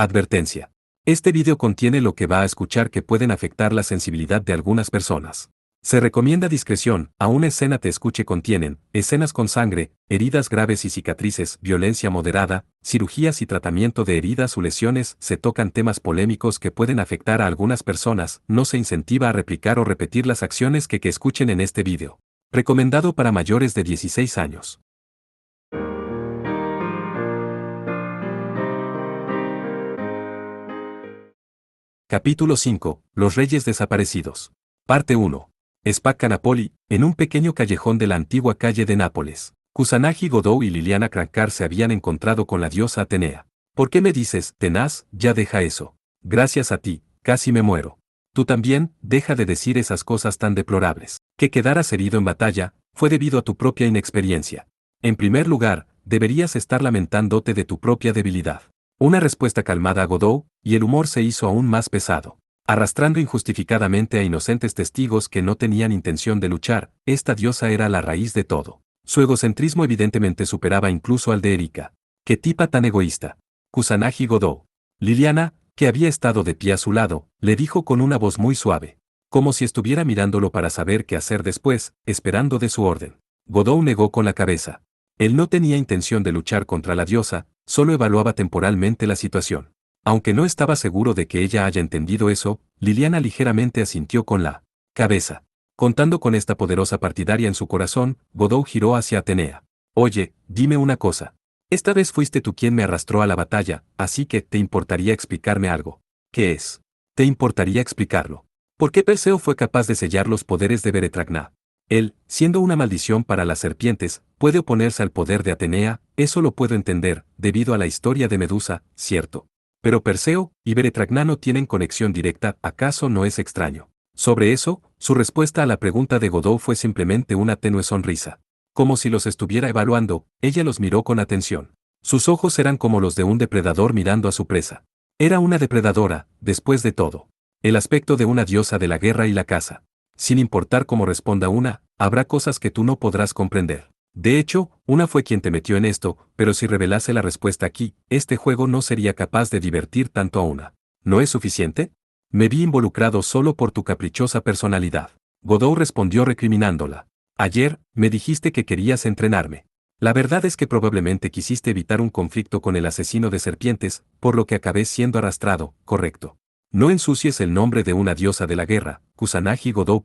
Advertencia. Este video contiene lo que va a escuchar que pueden afectar la sensibilidad de algunas personas. Se recomienda discreción, a una escena te escuche contienen, escenas con sangre, heridas graves y cicatrices, violencia moderada, cirugías y tratamiento de heridas o lesiones, se tocan temas polémicos que pueden afectar a algunas personas, no se incentiva a replicar o repetir las acciones que escuchen en este video. Recomendado para mayores de 16 años. Capítulo 5. Los Reyes Desaparecidos. Parte 1. Spacca Napoli, en un pequeño callejón de la antigua calle de Nápoles. Kusanagi Godot y Liliana Crancar se habían encontrado con la diosa Atenea. ¿Por qué me dices, tenaz, ya deja eso? Gracias a ti, casi me muero. Tú también, deja de decir esas cosas tan deplorables. Que quedaras herido en batalla, fue debido a tu propia inexperiencia. En primer lugar, deberías estar lamentándote de tu propia debilidad. Una respuesta calmada a Godot, y el humor se hizo aún más pesado. Arrastrando injustificadamente a inocentes testigos que no tenían intención de luchar, esta diosa era la raíz de todo. Su egocentrismo evidentemente superaba incluso al de Erika. ¡Qué tipa tan egoísta! Kusanagi Godot. Liliana, que había estado de pie a su lado, le dijo con una voz muy suave, como si estuviera mirándolo para saber qué hacer después, esperando de su orden. Godot negó con la cabeza. Él no tenía intención de luchar contra la diosa, solo evaluaba temporalmente la situación. Aunque no estaba seguro de que ella haya entendido eso, Liliana ligeramente asintió con la cabeza. Contando con esta poderosa partidaria en su corazón, Godot giró hacia Atenea. Oye, dime una cosa. Esta vez fuiste tú quien me arrastró a la batalla, así que ¿te importaría explicarme algo? ¿Qué es? ¿Te importaría explicarlo? ¿Por qué Perseo fue capaz de sellar los poderes de Beretragná? Él, siendo una maldición para las serpientes, puede oponerse al poder de Atenea, eso lo puedo entender, debido a la historia de Medusa, ¿cierto? Pero Perseo y Beretragná no tienen conexión directa, ¿acaso no es extraño? Sobre eso, su respuesta a la pregunta de Godot fue simplemente una tenue sonrisa. Como si los estuviera evaluando, ella los miró con atención. Sus ojos eran como los de un depredador mirando a su presa. Era una depredadora, después de todo. El aspecto de una diosa de la guerra y la caza. Sin importar cómo responda una, habrá cosas que tú no podrás comprender. De hecho, una fue quien te metió en esto, pero si revelase la respuesta aquí, este juego no sería capaz de divertir tanto a una. ¿No es suficiente? Me vi involucrado solo por tu caprichosa personalidad. Godot respondió recriminándola. Ayer, me dijiste que querías entrenarme. La verdad es que probablemente quisiste evitar un conflicto con el asesino de serpientes, por lo que acabé siendo arrastrado, correcto. No ensucies el nombre de una diosa de la guerra, Kusanagi Godot.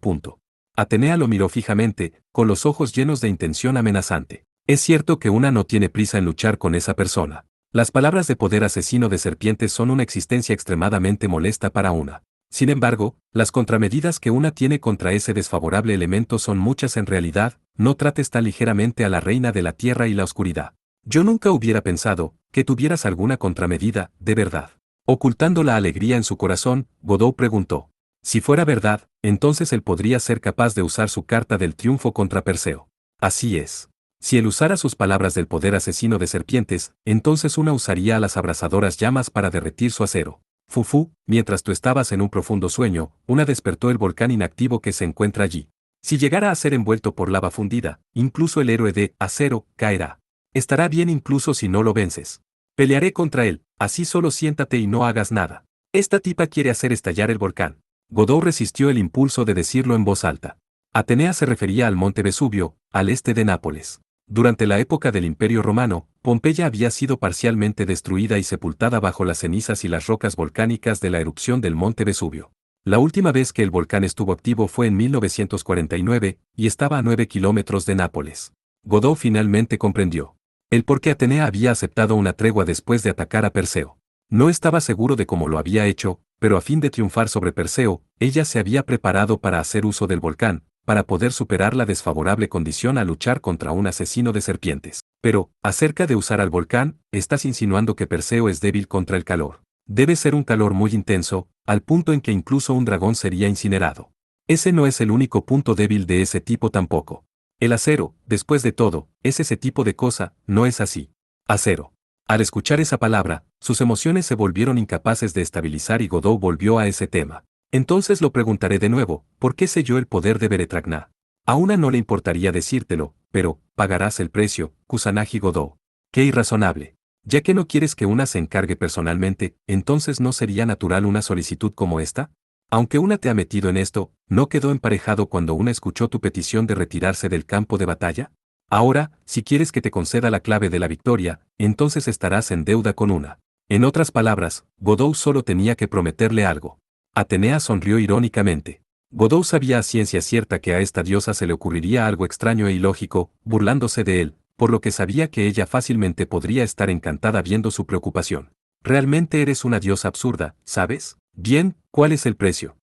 Atenea lo miró fijamente, con los ojos llenos de intención amenazante. Es cierto que una no tiene prisa en luchar con esa persona. Las palabras de poder asesino de serpientes son una existencia extremadamente molesta para una. Sin embargo, las contramedidas que una tiene contra ese desfavorable elemento son muchas en realidad, no trates tan ligeramente a la reina de la tierra y la oscuridad. Yo nunca hubiera pensado que tuvieras alguna contramedida, de verdad. Ocultando la alegría en su corazón, Godot preguntó. Si fuera verdad, entonces él podría ser capaz de usar su carta del triunfo contra Perseo. Así es. Si él usara sus palabras del poder asesino de serpientes, entonces una usaría a las abrasadoras llamas para derretir su acero. Fufu, mientras tú estabas en un profundo sueño, una despertó el volcán inactivo que se encuentra allí. Si llegara a ser envuelto por lava fundida, incluso el héroe de acero caerá. Estará bien incluso si no lo vences. Pelearé contra él, así solo siéntate y no hagas nada. Esta tipa quiere hacer estallar el volcán. Godot resistió el impulso de decirlo en voz alta. Atenea se refería al monte Vesubio, al este de Nápoles. Durante la época del Imperio Romano, Pompeya había sido parcialmente destruida y sepultada bajo las cenizas y las rocas volcánicas de la erupción del monte Vesubio. La última vez que el volcán estuvo activo fue en 1949, y estaba a 9 kilómetros de Nápoles. Godot finalmente comprendió el por qué Atenea había aceptado una tregua después de atacar a Perseo. No estaba seguro de cómo lo había hecho, pero a fin de triunfar sobre Perseo, ella se había preparado para hacer uso del volcán, para poder superar la desfavorable condición a luchar contra un asesino de serpientes. Pero, acerca de usar al volcán, estás insinuando que Perseo es débil contra el calor. Debe ser un calor muy intenso, al punto en que incluso un dragón sería incinerado. Ese no es el único punto débil de ese tipo tampoco. El acero, después de todo, es ese tipo de cosa, no es así. Acero. Al escuchar esa palabra, sus emociones se volvieron incapaces de estabilizar y Godot volvió a ese tema. Entonces lo preguntaré de nuevo, ¿por qué selló el poder de Beretragná? A una no le importaría decírtelo, pero, pagarás el precio, Kusanagi Godot. ¡Qué irrazonable! Ya que no quieres que una se encargue personalmente, entonces ¿no sería natural una solicitud como esta? Aunque una te ha metido en esto, ¿no quedó emparejado cuando una escuchó tu petición de retirarse del campo de batalla? Ahora, si quieres que te conceda la clave de la victoria, entonces estarás en deuda con una. En otras palabras, Godot solo tenía que prometerle algo. Atenea sonrió irónicamente. Godot sabía a ciencia cierta que a esta diosa se le ocurriría algo extraño e ilógico, burlándose de él, por lo que sabía que ella fácilmente podría estar encantada viendo su preocupación. Realmente eres una diosa absurda, ¿sabes? Bien, ¿cuál es el precio?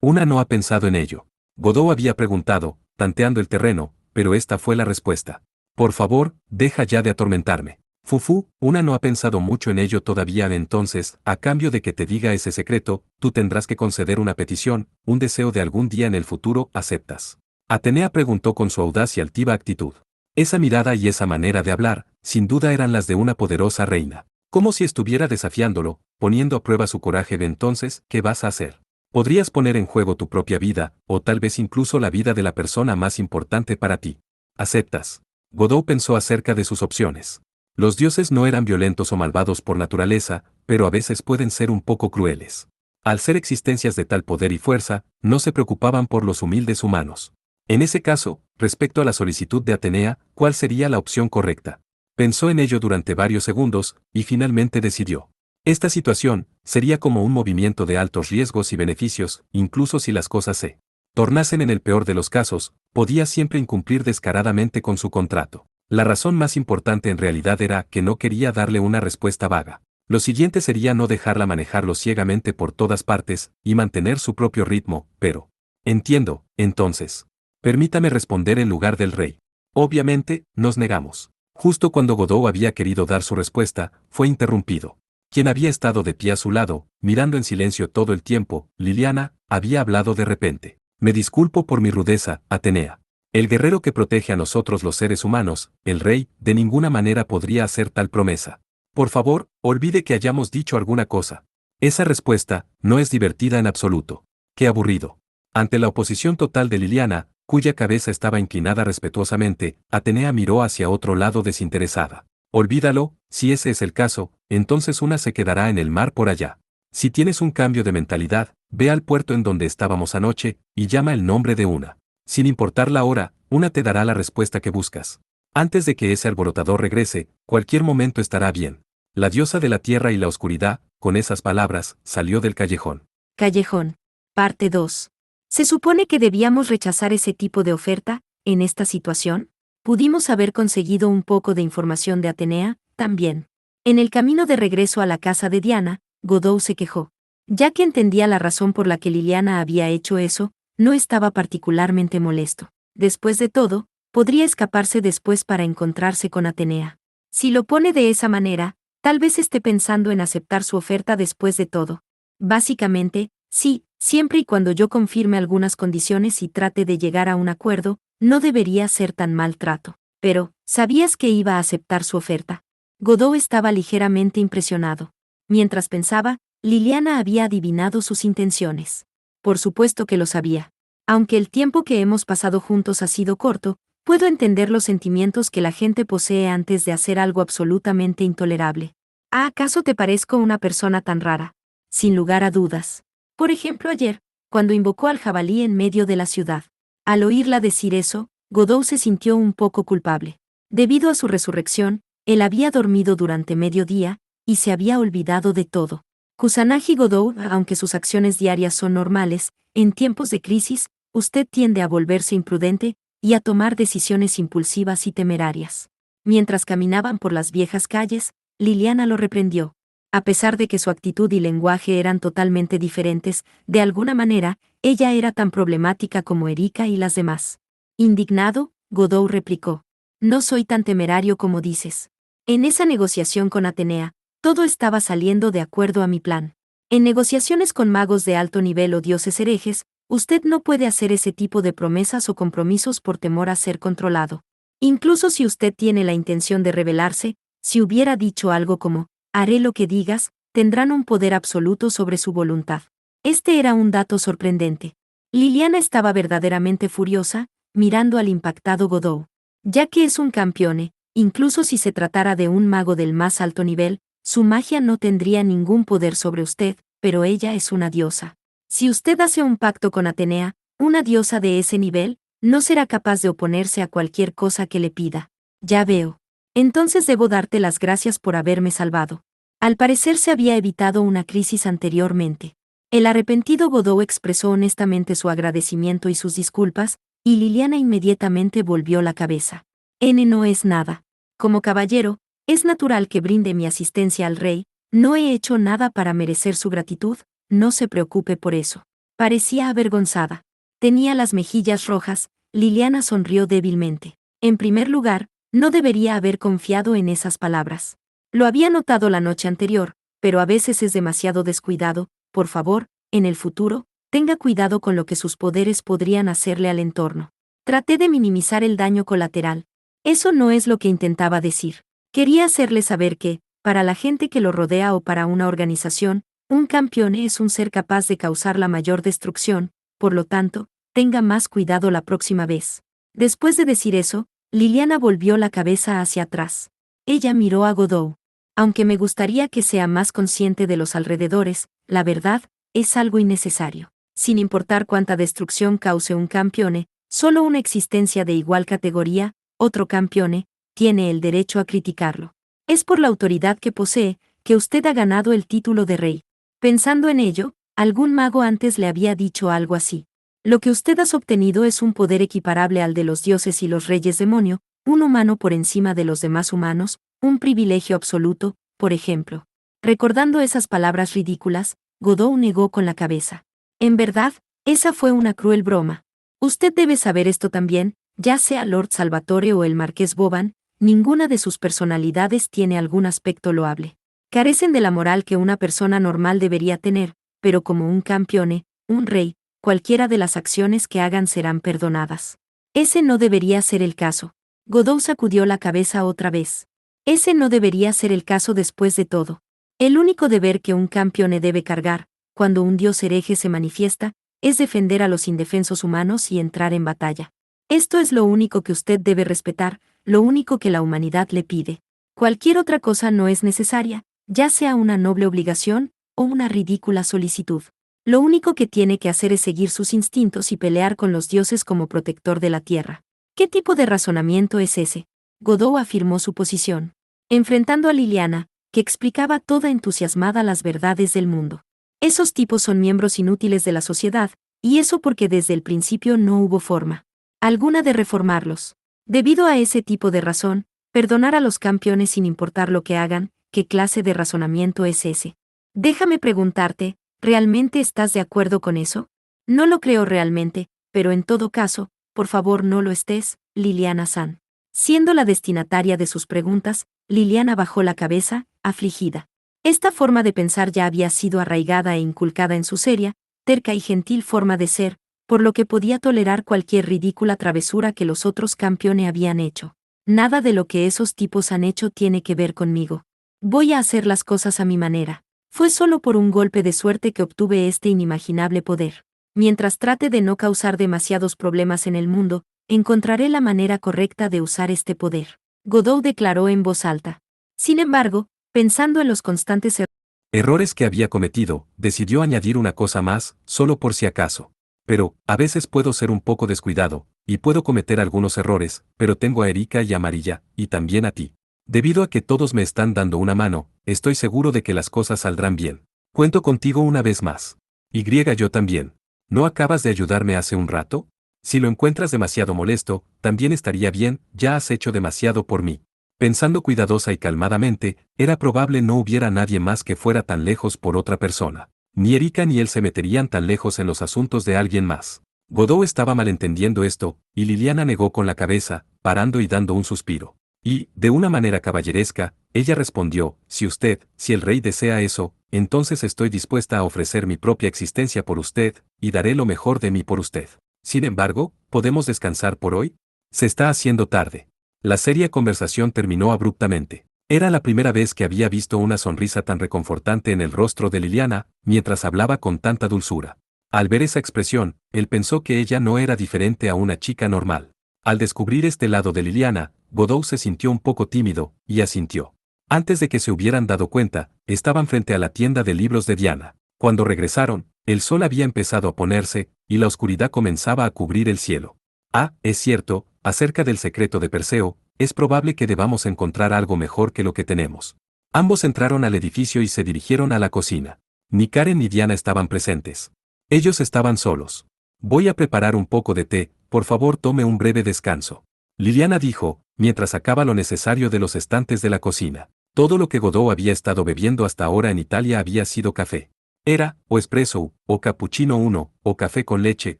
Una no ha pensado en ello. Godot había preguntado, tanteando el terreno, pero esta fue la respuesta. Por favor, deja ya de atormentarme. Fufu, una no ha pensado mucho en ello todavía, entonces, a cambio de que te diga ese secreto, tú tendrás que conceder una petición, un deseo de algún día en el futuro, ¿aceptas? Atenea preguntó con su audaz y altiva actitud. Esa mirada y esa manera de hablar, sin duda eran las de una poderosa reina. Como si estuviera desafiándolo, poniendo a prueba su coraje. De entonces, ¿qué vas a hacer? Podrías poner en juego tu propia vida, o tal vez incluso la vida de la persona más importante para ti. ¿Aceptas? Godot pensó acerca de sus opciones. Los dioses no eran violentos o malvados por naturaleza, pero a veces pueden ser un poco crueles. Al ser existencias de tal poder y fuerza, no se preocupaban por los humildes humanos. En ese caso, respecto a la solicitud de Atenea, ¿cuál sería la opción correcta? Pensó en ello durante varios segundos, y finalmente decidió. Esta situación sería como un movimiento de altos riesgos y beneficios, incluso si las cosas se tornasen en el peor de los casos, podía siempre incumplir descaradamente con su contrato. La razón más importante en realidad era que no quería darle una respuesta vaga. Lo siguiente sería no dejarla manejarlo ciegamente por todas partes, y mantener su propio ritmo, pero... Entiendo, entonces. Permítame responder en lugar del rey. Obviamente, nos negamos. Justo cuando Godot había querido dar su respuesta, fue interrumpido. Quien había estado de pie a su lado, mirando en silencio todo el tiempo, Liliana, había hablado de repente. Me disculpo por mi rudeza, Atenea. El guerrero que protege a nosotros los seres humanos, el rey, de ninguna manera podría hacer tal promesa. Por favor, olvide que hayamos dicho alguna cosa. Esa respuesta no es divertida en absoluto. Qué aburrido. Ante la oposición total de Liliana, cuya cabeza estaba inclinada respetuosamente, Atenea miró hacia otro lado desinteresada. Olvídalo, si ese es el caso, entonces una se quedará en el mar por allá. Si tienes un cambio de mentalidad, ve al puerto en donde estábamos anoche, y llama el nombre de una. Sin importar la hora, una te dará la respuesta que buscas. Antes de que ese alborotador regrese, cualquier momento estará bien. La diosa de la tierra y la oscuridad, con esas palabras, salió del callejón. Callejón. Parte 2. ¿Se supone que debíamos rechazar ese tipo de oferta, en esta situación? Pudimos haber conseguido un poco de información de Atenea, también. En el camino de regreso a la casa de Diana, Godot se quejó. Ya que entendía la razón por la que Liliana había hecho eso, no estaba particularmente molesto. Después de todo, podría escaparse después para encontrarse con Atenea. Si lo pone de esa manera, tal vez esté pensando en aceptar su oferta después de todo. Básicamente, sí, siempre y cuando yo confirme algunas condiciones y trate de llegar a un acuerdo, no debería ser tan mal trato. Pero, ¿sabías que iba a aceptar su oferta? Godot estaba ligeramente impresionado. Mientras pensaba, Liliana había adivinado sus intenciones. Por supuesto que lo sabía. Aunque el tiempo que hemos pasado juntos ha sido corto, puedo entender los sentimientos que la gente posee antes de hacer algo absolutamente intolerable. ¿Acaso te parezco una persona tan rara? Sin lugar a dudas. Por ejemplo, ayer, cuando invocó al jabalí en medio de la ciudad. Al oírla decir eso, Godot se sintió un poco culpable. Debido a su resurrección, él había dormido durante medio día, y se había olvidado de todo. Kusanagi Godot, aunque sus acciones diarias son normales, en tiempos de crisis, usted tiende a volverse imprudente y a tomar decisiones impulsivas y temerarias. Mientras caminaban por las viejas calles, Liliana lo reprendió. A pesar de que su actitud y lenguaje eran totalmente diferentes, de alguna manera, ella era tan problemática como Erika y las demás. Indignado, Godot replicó. No soy tan temerario como dices. En esa negociación con Atenea, todo estaba saliendo de acuerdo a mi plan. En negociaciones con magos de alto nivel o dioses herejes, usted no puede hacer ese tipo de promesas o compromisos por temor a ser controlado. Incluso si usted tiene la intención de rebelarse, si hubiera dicho algo como, haré lo que digas, tendrán un poder absoluto sobre su voluntad. Este era un dato sorprendente. Liliana estaba verdaderamente furiosa, mirando al impactado Godot. Ya que es un campeone, incluso si se tratara de un mago del más alto nivel, su magia no tendría ningún poder sobre usted, pero ella es una diosa. Si usted hace un pacto con Atenea, una diosa de ese nivel, no será capaz de oponerse a cualquier cosa que le pida. Ya veo. Entonces debo darte las gracias por haberme salvado. Al parecer se había evitado una crisis anteriormente. El arrepentido Godot expresó honestamente su agradecimiento y sus disculpas, y Liliana inmediatamente volvió la cabeza. No es nada. Como caballero, es natural que brinde mi asistencia al rey, no he hecho nada para merecer su gratitud, no se preocupe por eso. Parecía avergonzada. Tenía las mejillas rojas, Liliana sonrió débilmente. En primer lugar, no debería haber confiado en esas palabras. Lo había notado la noche anterior, pero a veces es demasiado descuidado, por favor, en el futuro, tenga cuidado con lo que sus poderes podrían hacerle al entorno. Traté de minimizar el daño colateral. Eso no es lo que intentaba decir. Quería hacerle saber que, para la gente que lo rodea o para una organización, un campeón es un ser capaz de causar la mayor destrucción, por lo tanto, tenga más cuidado la próxima vez. Después de decir eso, Liliana volvió la cabeza hacia atrás. Ella miró a Godot. Aunque me gustaría que sea más consciente de los alrededores, la verdad, es algo innecesario. Sin importar cuánta destrucción cause un campeone, solo una existencia de igual categoría, otro campeone, tiene el derecho a criticarlo. Es por la autoridad que posee, que usted ha ganado el título de rey. Pensando en ello, algún mago antes le había dicho algo así. Lo que usted ha obtenido es un poder equiparable al de los dioses y los reyes demonio, un humano por encima de los demás humanos, un privilegio absoluto, por ejemplo. Recordando esas palabras ridículas, Godot negó con la cabeza. En verdad, esa fue una cruel broma. Usted debe saber esto también, ya sea Lord Salvatore o el Marqués Boban, ninguna de sus personalidades tiene algún aspecto loable. Carecen de la moral que una persona normal debería tener, pero como un campeone, un rey, cualquiera de las acciones que hagan serán perdonadas. Ese no debería ser el caso. Godot sacudió la cabeza otra vez. Ese no debería ser el caso después de todo. El único deber que un campeone debe cargar, cuando un dios hereje se manifiesta, es defender a los indefensos humanos y entrar en batalla. Esto es lo único que usted debe respetar, lo único que la humanidad le pide. Cualquier otra cosa no es necesaria, ya sea una noble obligación o una ridícula solicitud. Lo único que tiene que hacer es seguir sus instintos y pelear con los dioses como protector de la tierra. ¿Qué tipo de razonamiento es ese? Godot afirmó su posición, enfrentando a Liliana, que explicaba toda entusiasmada las verdades del mundo. Esos tipos son miembros inútiles de la sociedad, y eso porque desde el principio no hubo forma alguna de reformarlos. Debido a ese tipo de razón, perdonar a los campeones sin importar lo que hagan, ¿qué clase de razonamiento es ese? Déjame preguntarte, ¿realmente estás de acuerdo con eso? No lo creo realmente, pero en todo caso, por favor no lo estés, Liliana-san. Siendo la destinataria de sus preguntas, Liliana bajó la cabeza, afligida. Esta forma de pensar ya había sido arraigada e inculcada en su seria, terca y gentil forma de ser, por lo que podía tolerar cualquier ridícula travesura que los otros campeones habían hecho. Nada de lo que esos tipos han hecho tiene que ver conmigo. Voy a hacer las cosas a mi manera. Fue solo por un golpe de suerte que obtuve este inimaginable poder. Mientras trate de no causar demasiados problemas en el mundo, encontraré la manera correcta de usar este poder. Godot declaró en voz alta. Sin embargo, pensando en los constantes errores que había cometido, decidió añadir una cosa más, solo por si acaso. Pero, a veces puedo ser un poco descuidado, y puedo cometer algunos errores, pero tengo a Erika y a Amarilla, y también a ti. Debido a que todos me están dando una mano, estoy seguro de que las cosas saldrán bien. Cuento contigo una vez más. Yo también. ¿No acabas de ayudarme hace un rato? Si lo encuentras demasiado molesto, también estaría bien, ya has hecho demasiado por mí. Pensando cuidadosa y calmadamente, era probable no hubiera nadie más que fuera tan lejos por otra persona. Ni Erika ni él se meterían tan lejos en los asuntos de alguien más. Godot estaba malentendiendo esto, y Liliana negó con la cabeza, parando y dando un suspiro. Y, de una manera caballeresca, ella respondió, si el rey desea eso, entonces estoy dispuesta a ofrecer mi propia existencia por usted, y daré lo mejor de mí por usted. Sin embargo, ¿podemos descansar por hoy? Se está haciendo tarde. La seria conversación terminó abruptamente. Era la primera vez que había visto una sonrisa tan reconfortante en el rostro de Liliana, mientras hablaba con tanta dulzura. Al ver esa expresión, él pensó que ella no era diferente a una chica normal. Al descubrir este lado de Liliana, Godot se sintió un poco tímido, y asintió. Antes de que se hubieran dado cuenta, estaban frente a la tienda de libros de Diana. Cuando regresaron, el sol había empezado a ponerse, y la oscuridad comenzaba a cubrir el cielo. Ah, es cierto, acerca del secreto de Perseo, es probable que debamos encontrar algo mejor que lo que tenemos. Ambos entraron al edificio y se dirigieron a la cocina. Ni Karen ni Diana estaban presentes. Ellos estaban solos. Voy a preparar un poco de té, por favor tome un breve descanso. Liliana dijo, mientras sacaba lo necesario de los estantes de la cocina. Todo lo que Godot había estado bebiendo hasta ahora en Italia había sido café. Era, o espresso, o cappuccino uno, o café con leche,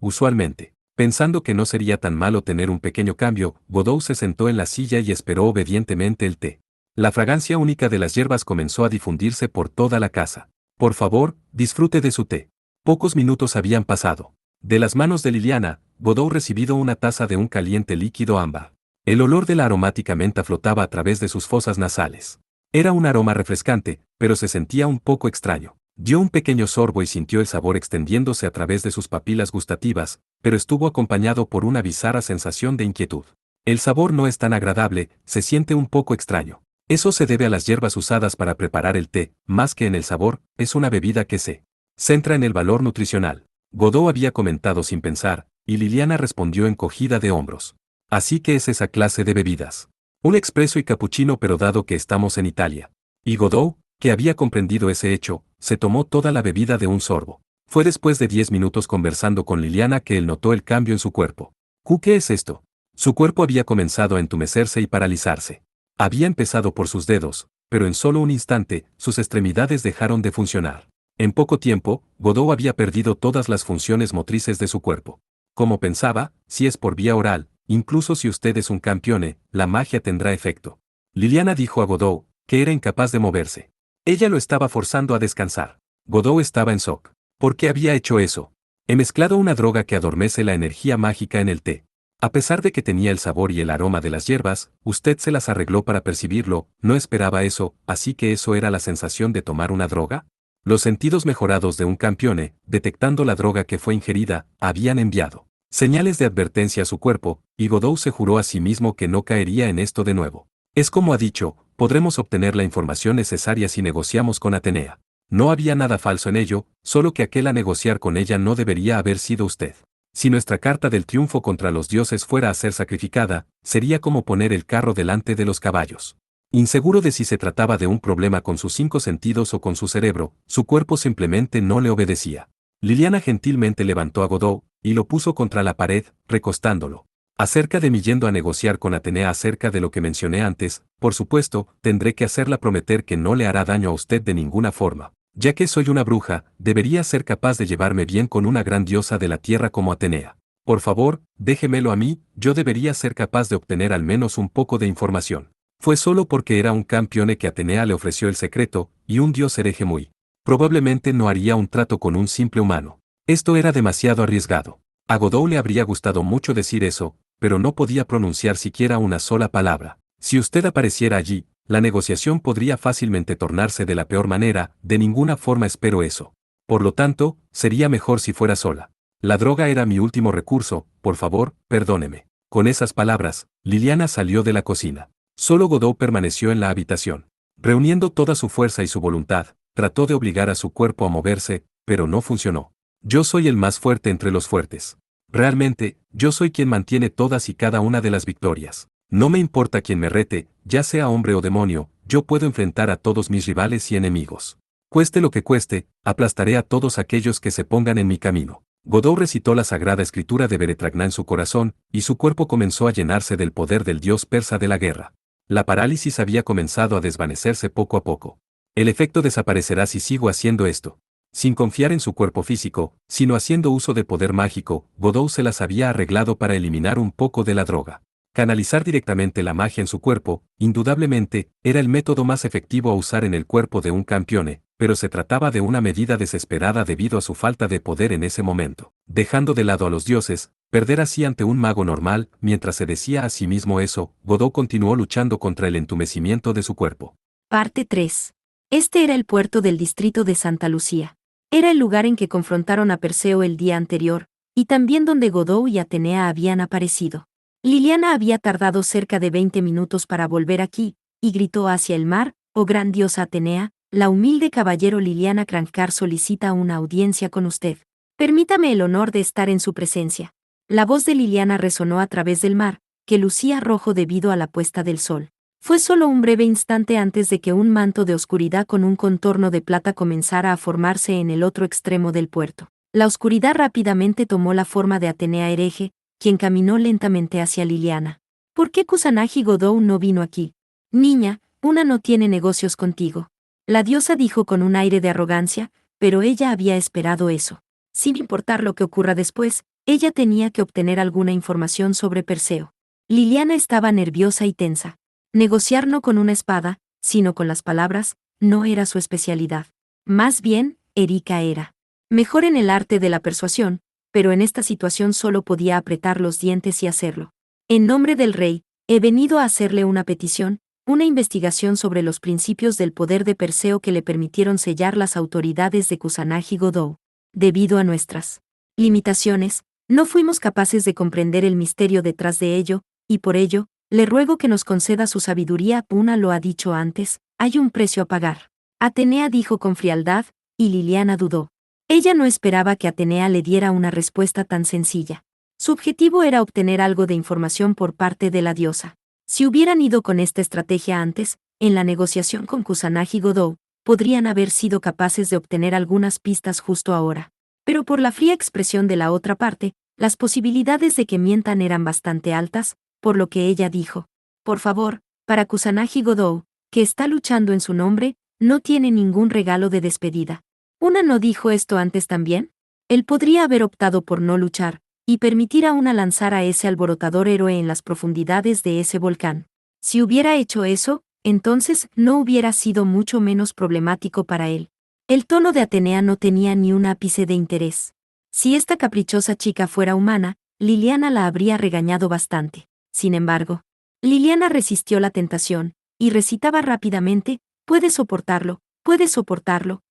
usualmente. Pensando que no sería tan malo tener un pequeño cambio, Godot se sentó en la silla y esperó obedientemente el té. La fragancia única de las hierbas comenzó a difundirse por toda la casa. Por favor, disfrute de su té. Pocos minutos habían pasado. De las manos de Liliana, Godot recibido una taza de un caliente líquido ámbar. El olor de la aromática menta flotaba a través de sus fosas nasales. Era un aroma refrescante, pero se sentía un poco extraño. Dio un pequeño sorbo y sintió el sabor extendiéndose a través de sus papilas gustativas, pero estuvo acompañado por una bizarra sensación de inquietud. El sabor no es tan agradable, se siente un poco extraño. Eso se debe a las hierbas usadas para preparar el té, más que en el sabor, es una bebida que se centra en el valor nutricional. Godot había comentado sin pensar, y Liliana respondió encogida de hombros. Así que es esa clase de bebidas. Un expreso y capuchino, pero dado que estamos en Italia. Y Godot, que había comprendido ese hecho, se tomó toda la bebida de un sorbo. Fue después de 10 minutos conversando con Liliana que él notó el cambio en su cuerpo. ¿Qué es esto? Su cuerpo había comenzado a entumecerse y paralizarse. Había empezado por sus dedos, pero en solo un instante, sus extremidades dejaron de funcionar. En poco tiempo, Godot había perdido todas las funciones motrices de su cuerpo. Como pensaba, si es por vía oral, incluso si usted es un campione, la magia tendrá efecto. Liliana dijo a Godot, que era incapaz de moverse. Ella lo estaba forzando a descansar. Godot estaba en shock. ¿Por qué había hecho eso? He mezclado una droga que adormece la energía mágica en el té. A pesar de que tenía el sabor y el aroma de las hierbas, usted se las arregló para percibirlo, no esperaba eso, así que eso era la sensación de tomar una droga. Los sentidos mejorados de un campione, detectando la droga que fue ingerida, habían enviado señales de advertencia a su cuerpo, y Godot se juró a sí mismo que no caería en esto de nuevo. Es como ha dicho, podremos obtener la información necesaria si negociamos con Atenea. No había nada falso en ello, solo que aquel a negociar con ella no debería haber sido usted. Si nuestra carta del triunfo contra los dioses fuera a ser sacrificada, sería como poner el carro delante de los caballos. Inseguro de si se trataba de un problema con sus 5 sentidos o con su cerebro, su cuerpo simplemente no le obedecía. Liliana gentilmente levantó a Godot, y lo puso contra la pared, recostándolo. Acerca de mí yendo a negociar con Atenea acerca de lo que mencioné antes, por supuesto, tendré que hacerla prometer que no le hará daño a usted de ninguna forma. Ya que soy una bruja, debería ser capaz de llevarme bien con una gran diosa de la tierra como Atenea. Por favor, déjemelo a mí, yo debería ser capaz de obtener al menos un poco de información. Fue solo porque era un campione que Atenea le ofreció el secreto, y un dios hereje muy probablemente no haría un trato con un simple humano. Esto era demasiado arriesgado. A Godot le habría gustado mucho decir eso, pero no podía pronunciar siquiera una sola palabra. Si usted apareciera allí, la negociación podría fácilmente tornarse de la peor manera, de ninguna forma espero eso. Por lo tanto, sería mejor si fuera sola. La droga era mi último recurso, por favor, perdóneme. Con esas palabras, Liliana salió de la cocina. Solo Godot permaneció en la habitación. Reuniendo toda su fuerza y su voluntad, trató de obligar a su cuerpo a moverse, pero no funcionó. Yo soy el más fuerte entre los fuertes. Realmente, yo soy quien mantiene todas y cada una de las victorias. No me importa quién me rete, ya sea hombre o demonio, yo puedo enfrentar a todos mis rivales y enemigos. Cueste lo que cueste, aplastaré a todos aquellos que se pongan en mi camino. Godot recitó la sagrada escritura de Beretragná en su corazón, y su cuerpo comenzó a llenarse del poder del dios persa de la guerra. La parálisis había comenzado a desvanecerse poco a poco. El efecto desaparecerá si sigo haciendo esto. Sin confiar en su cuerpo físico, sino haciendo uso de poder mágico, Godot se las había arreglado para eliminar un poco de la droga. Canalizar directamente la magia en su cuerpo, indudablemente, era el método más efectivo a usar en el cuerpo de un campione, pero se trataba de una medida desesperada debido a su falta de poder en ese momento. Dejando de lado a los dioses, perder así ante un mago normal, mientras se decía a sí mismo eso, Godot continuó luchando contra el entumecimiento de su cuerpo. Parte 3. Este era el puerto del distrito de Santa Lucía. Era el lugar en que confrontaron a Perseo el día anterior, y también donde Godot y Atenea habían aparecido. Liliana había tardado cerca de 20 minutos para volver aquí, y gritó hacia el mar: «Oh gran diosa Atenea, la humilde caballero Liliana Crankar solicita una audiencia con usted. Permítame el honor de estar en su presencia». La voz de Liliana resonó a través del mar, que lucía rojo debido a la puesta del sol. Fue solo un breve instante antes de que un manto de oscuridad con un contorno de plata comenzara a formarse en el otro extremo del puerto. La oscuridad rápidamente tomó la forma de Atenea hereje, quien caminó lentamente hacia Liliana. «¿Por qué Kusanagi Godou no vino aquí? Niña, una no tiene negocios contigo». La diosa dijo con un aire de arrogancia, pero ella había esperado eso. Sin importar lo que ocurra después, ella tenía que obtener alguna información sobre Perseo. Liliana estaba nerviosa y tensa. Negociar no con una espada, sino con las palabras, no era su especialidad. Más bien, Erika era mejor en el arte de la persuasión, pero en esta situación solo podía apretar los dientes y hacerlo. «En nombre del rey, he venido a hacerle una petición, una investigación sobre los principios del poder de Perseo que le permitieron sellar las autoridades de Kusanagi Godou. Debido a nuestras limitaciones, no fuimos capaces de comprender el misterio detrás de ello, y por ello, le ruego que nos conceda su sabiduría». Una lo ha dicho antes, hay un precio a pagar. Atenea dijo con frialdad, y Liliana dudó. Ella no esperaba que Atenea le diera una respuesta tan sencilla. Su objetivo era obtener algo de información por parte de la diosa. Si hubieran ido con esta estrategia antes, en la negociación con Kusanagi Godou, podrían haber sido capaces de obtener algunas pistas justo ahora. Pero por la fría expresión de la otra parte, las posibilidades de que mientan eran bastante altas, por lo que ella dijo: «Por favor, para Kusanagi Godou, que está luchando en su nombre, no tiene ningún regalo de despedida». ¿Una no dijo esto antes también? Él podría haber optado por no luchar, y permitir a una lanzar a ese alborotador héroe en las profundidades de ese volcán. Si hubiera hecho eso, entonces no hubiera sido mucho menos problemático para él. El tono de Atenea no tenía ni un ápice de interés. Si esta caprichosa chica fuera humana, Liliana la habría regañado bastante. Sin embargo, Liliana resistió la tentación, y recitaba rápidamente: puede soportarlo,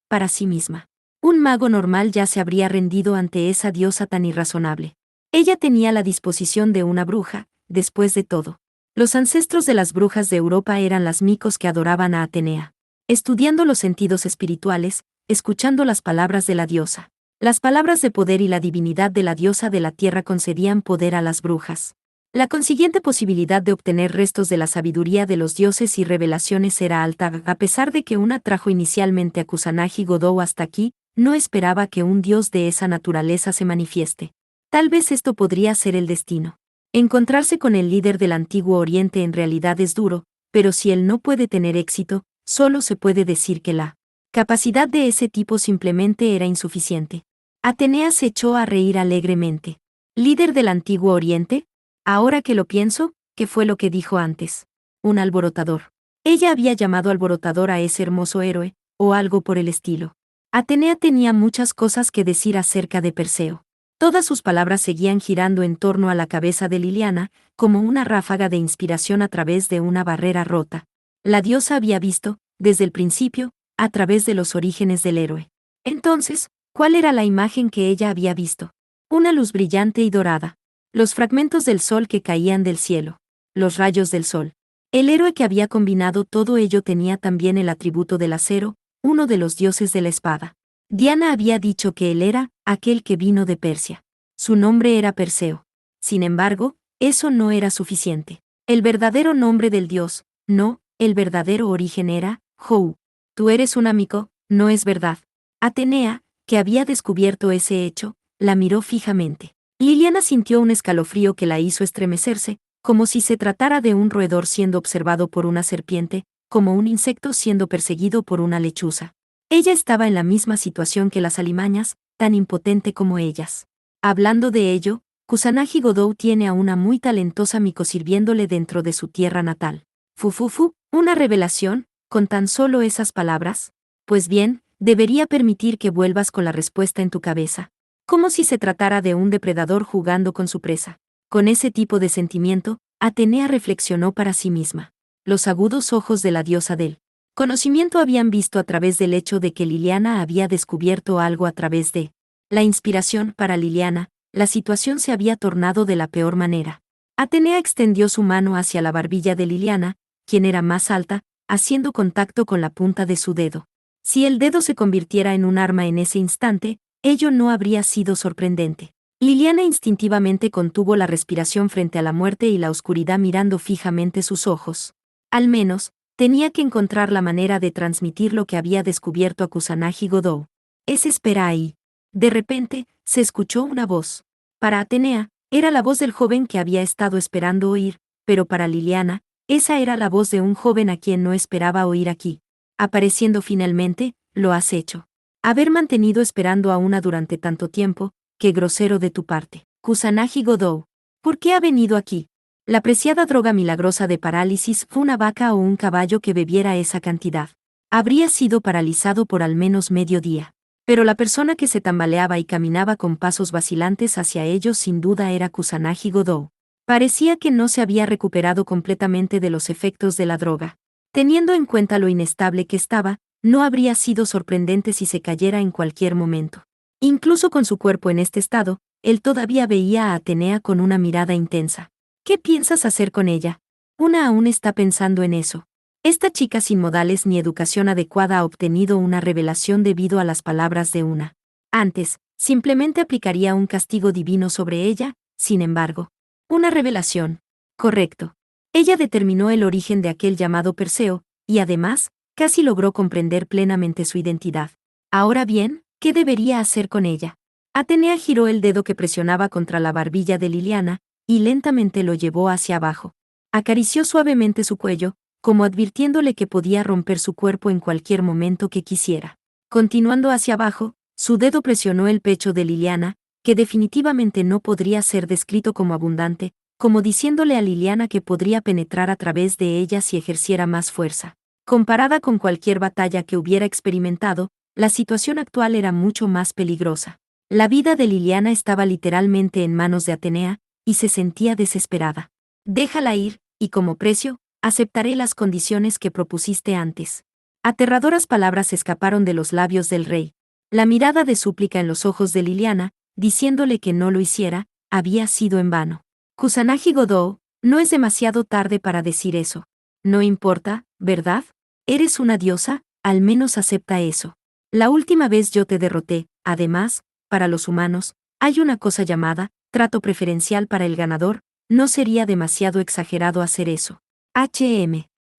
para sí misma. Un mago normal ya se habría rendido ante esa diosa tan irrazonable. Ella tenía la disposición de una bruja, después de todo. Los ancestros de las brujas de Europa eran las micos que adoraban a Atenea. Estudiando los sentidos espirituales, escuchando las palabras de la diosa. Las palabras de poder y la divinidad de la diosa de la tierra concedían poder a las brujas. La consiguiente posibilidad de obtener restos de la sabiduría de los dioses y revelaciones era alta. A pesar de que una trajo inicialmente a Kusanagi Godou hasta aquí, no esperaba que un dios de esa naturaleza se manifieste. Tal vez esto podría ser el destino. Encontrarse con el líder del Antiguo Oriente en realidad es duro, pero si él no puede tener éxito, solo se puede decir que la capacidad de ese tipo simplemente era insuficiente. Atenea se echó a reír alegremente. ¿Líder del Antiguo Oriente? Ahora que lo pienso, ¿qué fue lo que dijo antes? Un alborotador. Ella había llamado alborotador a ese hermoso héroe, o algo por el estilo. Atenea tenía muchas cosas que decir acerca de Perseo. Todas sus palabras seguían girando en torno a la cabeza de Liliana, como una ráfaga de inspiración a través de una barrera rota. La diosa había visto, desde el principio, a través de los orígenes del héroe. Entonces, ¿cuál era la imagen que ella había visto? Una luz brillante y dorada. Los fragmentos del sol que caían del cielo. Los rayos del sol. El héroe que había combinado todo ello tenía también el atributo del acero, uno de los dioses de la espada. Diana había dicho que él era aquel que vino de Persia. Su nombre era Perseo. Sin embargo, eso no era suficiente. El verdadero nombre del dios, no, el verdadero origen era Jou. Tú eres un amigo, ¿no es verdad? Atenea, que había descubierto ese hecho, la miró fijamente. Liliana sintió un escalofrío que la hizo estremecerse, como si se tratara de un roedor siendo observado por una serpiente, como un insecto siendo perseguido por una lechuza. Ella estaba en la misma situación que las alimañas, tan impotente como ellas. Hablando de ello, Kusanagi Godou tiene a una muy talentosa mico sirviéndole dentro de su tierra natal. Fufufu, una revelación, con tan solo esas palabras. Pues bien, debería permitir que vuelvas con la respuesta en tu cabeza. Como si se tratara de un depredador jugando con su presa. Con ese tipo de sentimiento, Atenea reflexionó para sí misma. Los agudos ojos de la diosa del conocimiento habían visto a través del hecho de que Liliana había descubierto algo a través de la inspiración. Para Liliana, la situación se había tornado de la peor manera. Atenea extendió su mano hacia la barbilla de Liliana, quien era más alta, haciendo contacto con la punta de su dedo. Si el dedo se convirtiera en un arma en ese instante, ello no habría sido sorprendente. Liliana instintivamente contuvo la respiración frente a la muerte y la oscuridad mirando fijamente sus ojos. Al menos, tenía que encontrar la manera de transmitir lo que había descubierto a Kusanagi Godou. Espera ahí. De repente, se escuchó una voz. Para Atenea, era la voz del joven que había estado esperando oír, pero para Liliana, esa era la voz de un joven a quien no esperaba oír aquí. Apareciendo finalmente, lo has hecho. Haber mantenido esperando a una durante tanto tiempo, qué grosero de tu parte. Kusanagi Godou. ¿Por qué ha venido aquí? La preciada droga milagrosa de parálisis fue una vaca o un caballo que bebiera esa cantidad. Habría sido paralizado por al menos medio día. Pero la persona que se tambaleaba y caminaba con pasos vacilantes hacia ellos sin duda era Kusanagi Godou. Parecía que no se había recuperado completamente de los efectos de la droga. Teniendo en cuenta lo inestable que estaba, no habría sido sorprendente si se cayera en cualquier momento. Incluso con su cuerpo en este estado, él todavía veía a Atenea con una mirada intensa. ¿Qué piensas hacer con ella? Una aún está pensando en eso. Esta chica sin modales ni educación adecuada ha obtenido una revelación debido a las palabras de una. Antes, simplemente aplicaría un castigo divino sobre ella, sin embargo. Una revelación. Correcto. Ella determinó el origen de aquel llamado Perseo, y además, casi logró comprender plenamente su identidad. Ahora bien, ¿qué debería hacer con ella? Atenea giró el dedo que presionaba contra la barbilla de Liliana, y lentamente lo llevó hacia abajo. Acarició suavemente su cuello, como advirtiéndole que podía romper su cuerpo en cualquier momento que quisiera. Continuando hacia abajo, su dedo presionó el pecho de Liliana, que definitivamente no podría ser descrito como abundante, como diciéndole a Liliana que podría penetrar a través de ella si ejerciera más fuerza. Comparada con cualquier batalla que hubiera experimentado, la situación actual era mucho más peligrosa. La vida de Liliana estaba literalmente en manos de Atenea, y se sentía desesperada. Déjala ir, y como precio, aceptaré las condiciones que propusiste antes. Aterradoras palabras escaparon de los labios del rey. La mirada de súplica en los ojos de Liliana, diciéndole que no lo hiciera, había sido en vano. Kusanagi Godou, no es demasiado tarde para decir eso. No importa, ¿verdad? Eres una diosa, al menos acepta eso. La última vez yo te derroté, además, para los humanos, hay una cosa llamada trato preferencial para el ganador, no sería demasiado exagerado hacer eso.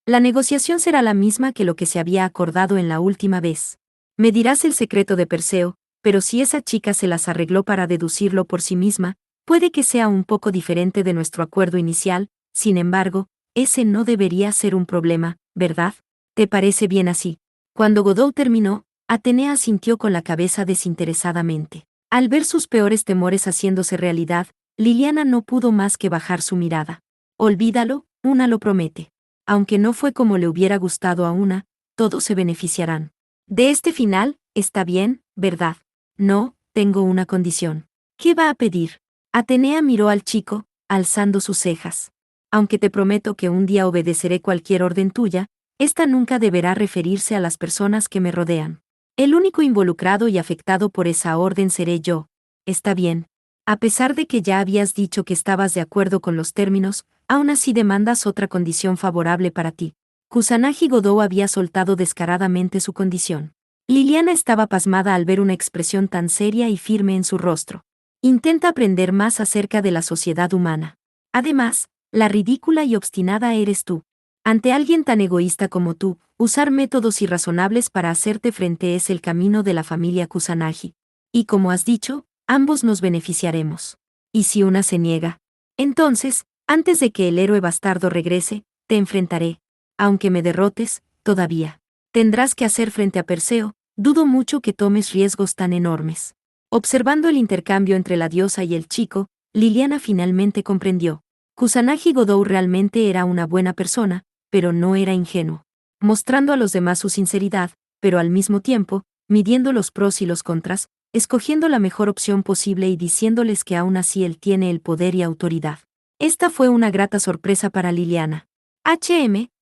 La negociación será la misma que lo que se había acordado en la última vez. Me dirás el secreto de Perseo, pero si esa chica se las arregló para deducirlo por sí misma, puede que sea un poco diferente de nuestro acuerdo inicial, sin embargo, ese no debería ser un problema, ¿verdad? ¿Te parece bien así? Cuando Godou terminó, Atenea asintió con la cabeza desinteresadamente. Al ver sus peores temores haciéndose realidad, Liliana no pudo más que bajar su mirada. Olvídalo, una lo promete. Aunque no fue como le hubiera gustado a una, todos se beneficiarán. De este final, está bien, ¿verdad? No, tengo una condición. ¿Qué va a pedir? Atenea miró al chico, alzando sus cejas. Aunque te prometo que un día obedeceré cualquier orden tuya, esta nunca deberá referirse a las personas que me rodean. El único involucrado y afectado por esa orden seré yo. Está bien. A pesar de que ya habías dicho que estabas de acuerdo con los términos, aún así demandas otra condición favorable para ti. Kusanagi Godou había soltado descaradamente su condición. Liliana estaba pasmada al ver una expresión tan seria y firme en su rostro. Intenta aprender más acerca de la sociedad humana. Además, la ridícula y obstinada eres tú. Ante alguien tan egoísta como tú, usar métodos irrazonables para hacerte frente es el camino de la familia Kusanagi. Y como has dicho, ambos nos beneficiaremos. ¿Y si una se niega? Entonces, antes de que el héroe bastardo regrese, te enfrentaré. Aunque me derrotes, todavía tendrás que hacer frente a Perseo, dudo mucho que tomes riesgos tan enormes. Observando el intercambio entre la diosa y el chico, Liliana finalmente comprendió. Kusanagi Godou realmente era una buena persona, pero no era ingenuo. Mostrando a los demás su sinceridad, pero al mismo tiempo, midiendo los pros y los contras, escogiendo la mejor opción posible y diciéndoles que aún así él tiene el poder y autoridad. Esta fue una grata sorpresa para Liliana.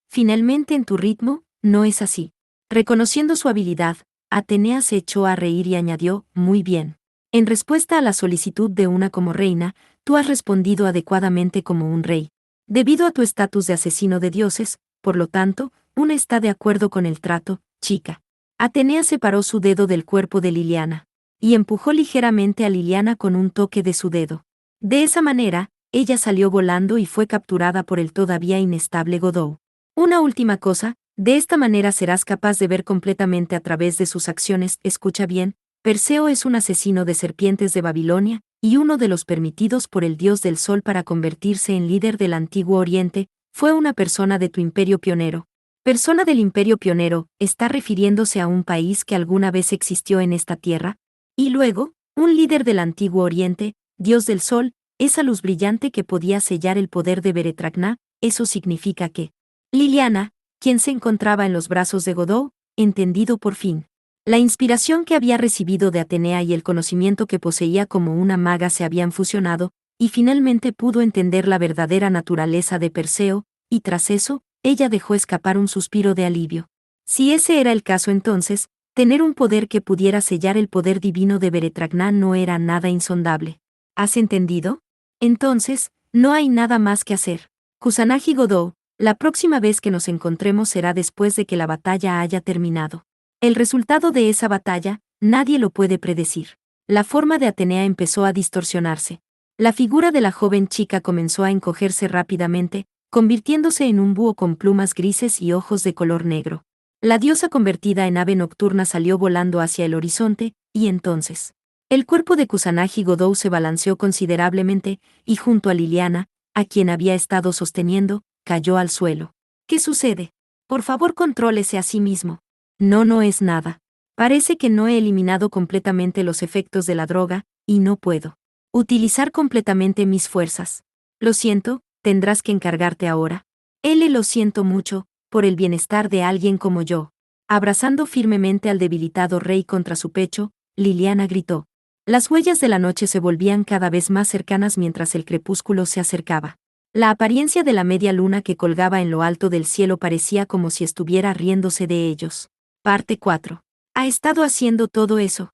Finalmente en tu ritmo, no es así. Reconociendo su habilidad, Atenea se echó a reír y añadió, muy bien. En respuesta a la solicitud de una como reina, tú has respondido adecuadamente como un rey. Debido a tu estatus de asesino de dioses, por lo tanto, una está de acuerdo con el trato, chica. Atenea separó su dedo del cuerpo de Liliana y empujó ligeramente a Liliana con un toque de su dedo. De esa manera, ella salió volando y fue capturada por el todavía inestable Godot. Una última cosa, de esta manera serás capaz de ver completamente a través de sus acciones. Escucha bien, Perseo es un asesino de serpientes de Babilonia, y uno de los permitidos por el dios del sol para convertirse en líder del antiguo Oriente, fue una persona de tu imperio pionero. Persona del imperio pionero, está refiriéndose a un país que alguna vez existió en esta tierra, y luego, un líder del antiguo Oriente, dios del sol, esa luz brillante que podía sellar el poder de Beretragna. Eso significa que Liliana, quien se encontraba en los brazos de Godot, entendido por fin. La inspiración que había recibido de Atenea y el conocimiento que poseía como una maga se habían fusionado, y finalmente pudo entender la verdadera naturaleza de Perseo, y tras eso, ella dejó escapar un suspiro de alivio. Si ese era el caso entonces, tener un poder que pudiera sellar el poder divino de Beretragna no era nada insondable. ¿Has entendido? Entonces, no hay nada más que hacer. Kusanagi Godot, la próxima vez que nos encontremos será después de que la batalla haya terminado. El resultado de esa batalla, nadie lo puede predecir. La forma de Atenea empezó a distorsionarse. La figura de la joven chica comenzó a encogerse rápidamente, convirtiéndose en un búho con plumas grises y ojos de color negro. La diosa convertida en ave nocturna salió volando hacia el horizonte, y entonces, el cuerpo de Kusanagi Godot se balanceó considerablemente, y junto a Liliana, a quien había estado sosteniendo, cayó al suelo. ¿Qué sucede? Por favor, contrólese a sí mismo. No es nada. Parece que no he eliminado completamente los efectos de la droga, y no puedo utilizar completamente mis fuerzas. Lo siento, tendrás que encargarte ahora. Lo siento mucho, por el bienestar de alguien como yo. Abrazando firmemente al debilitado rey contra su pecho, Liliana gritó. Las huellas de la noche se volvían cada vez más cercanas mientras el crepúsculo se acercaba. La apariencia de la media luna que colgaba en lo alto del cielo parecía como si estuviera riéndose de ellos. Parte 4. ¿Ha estado haciendo todo eso?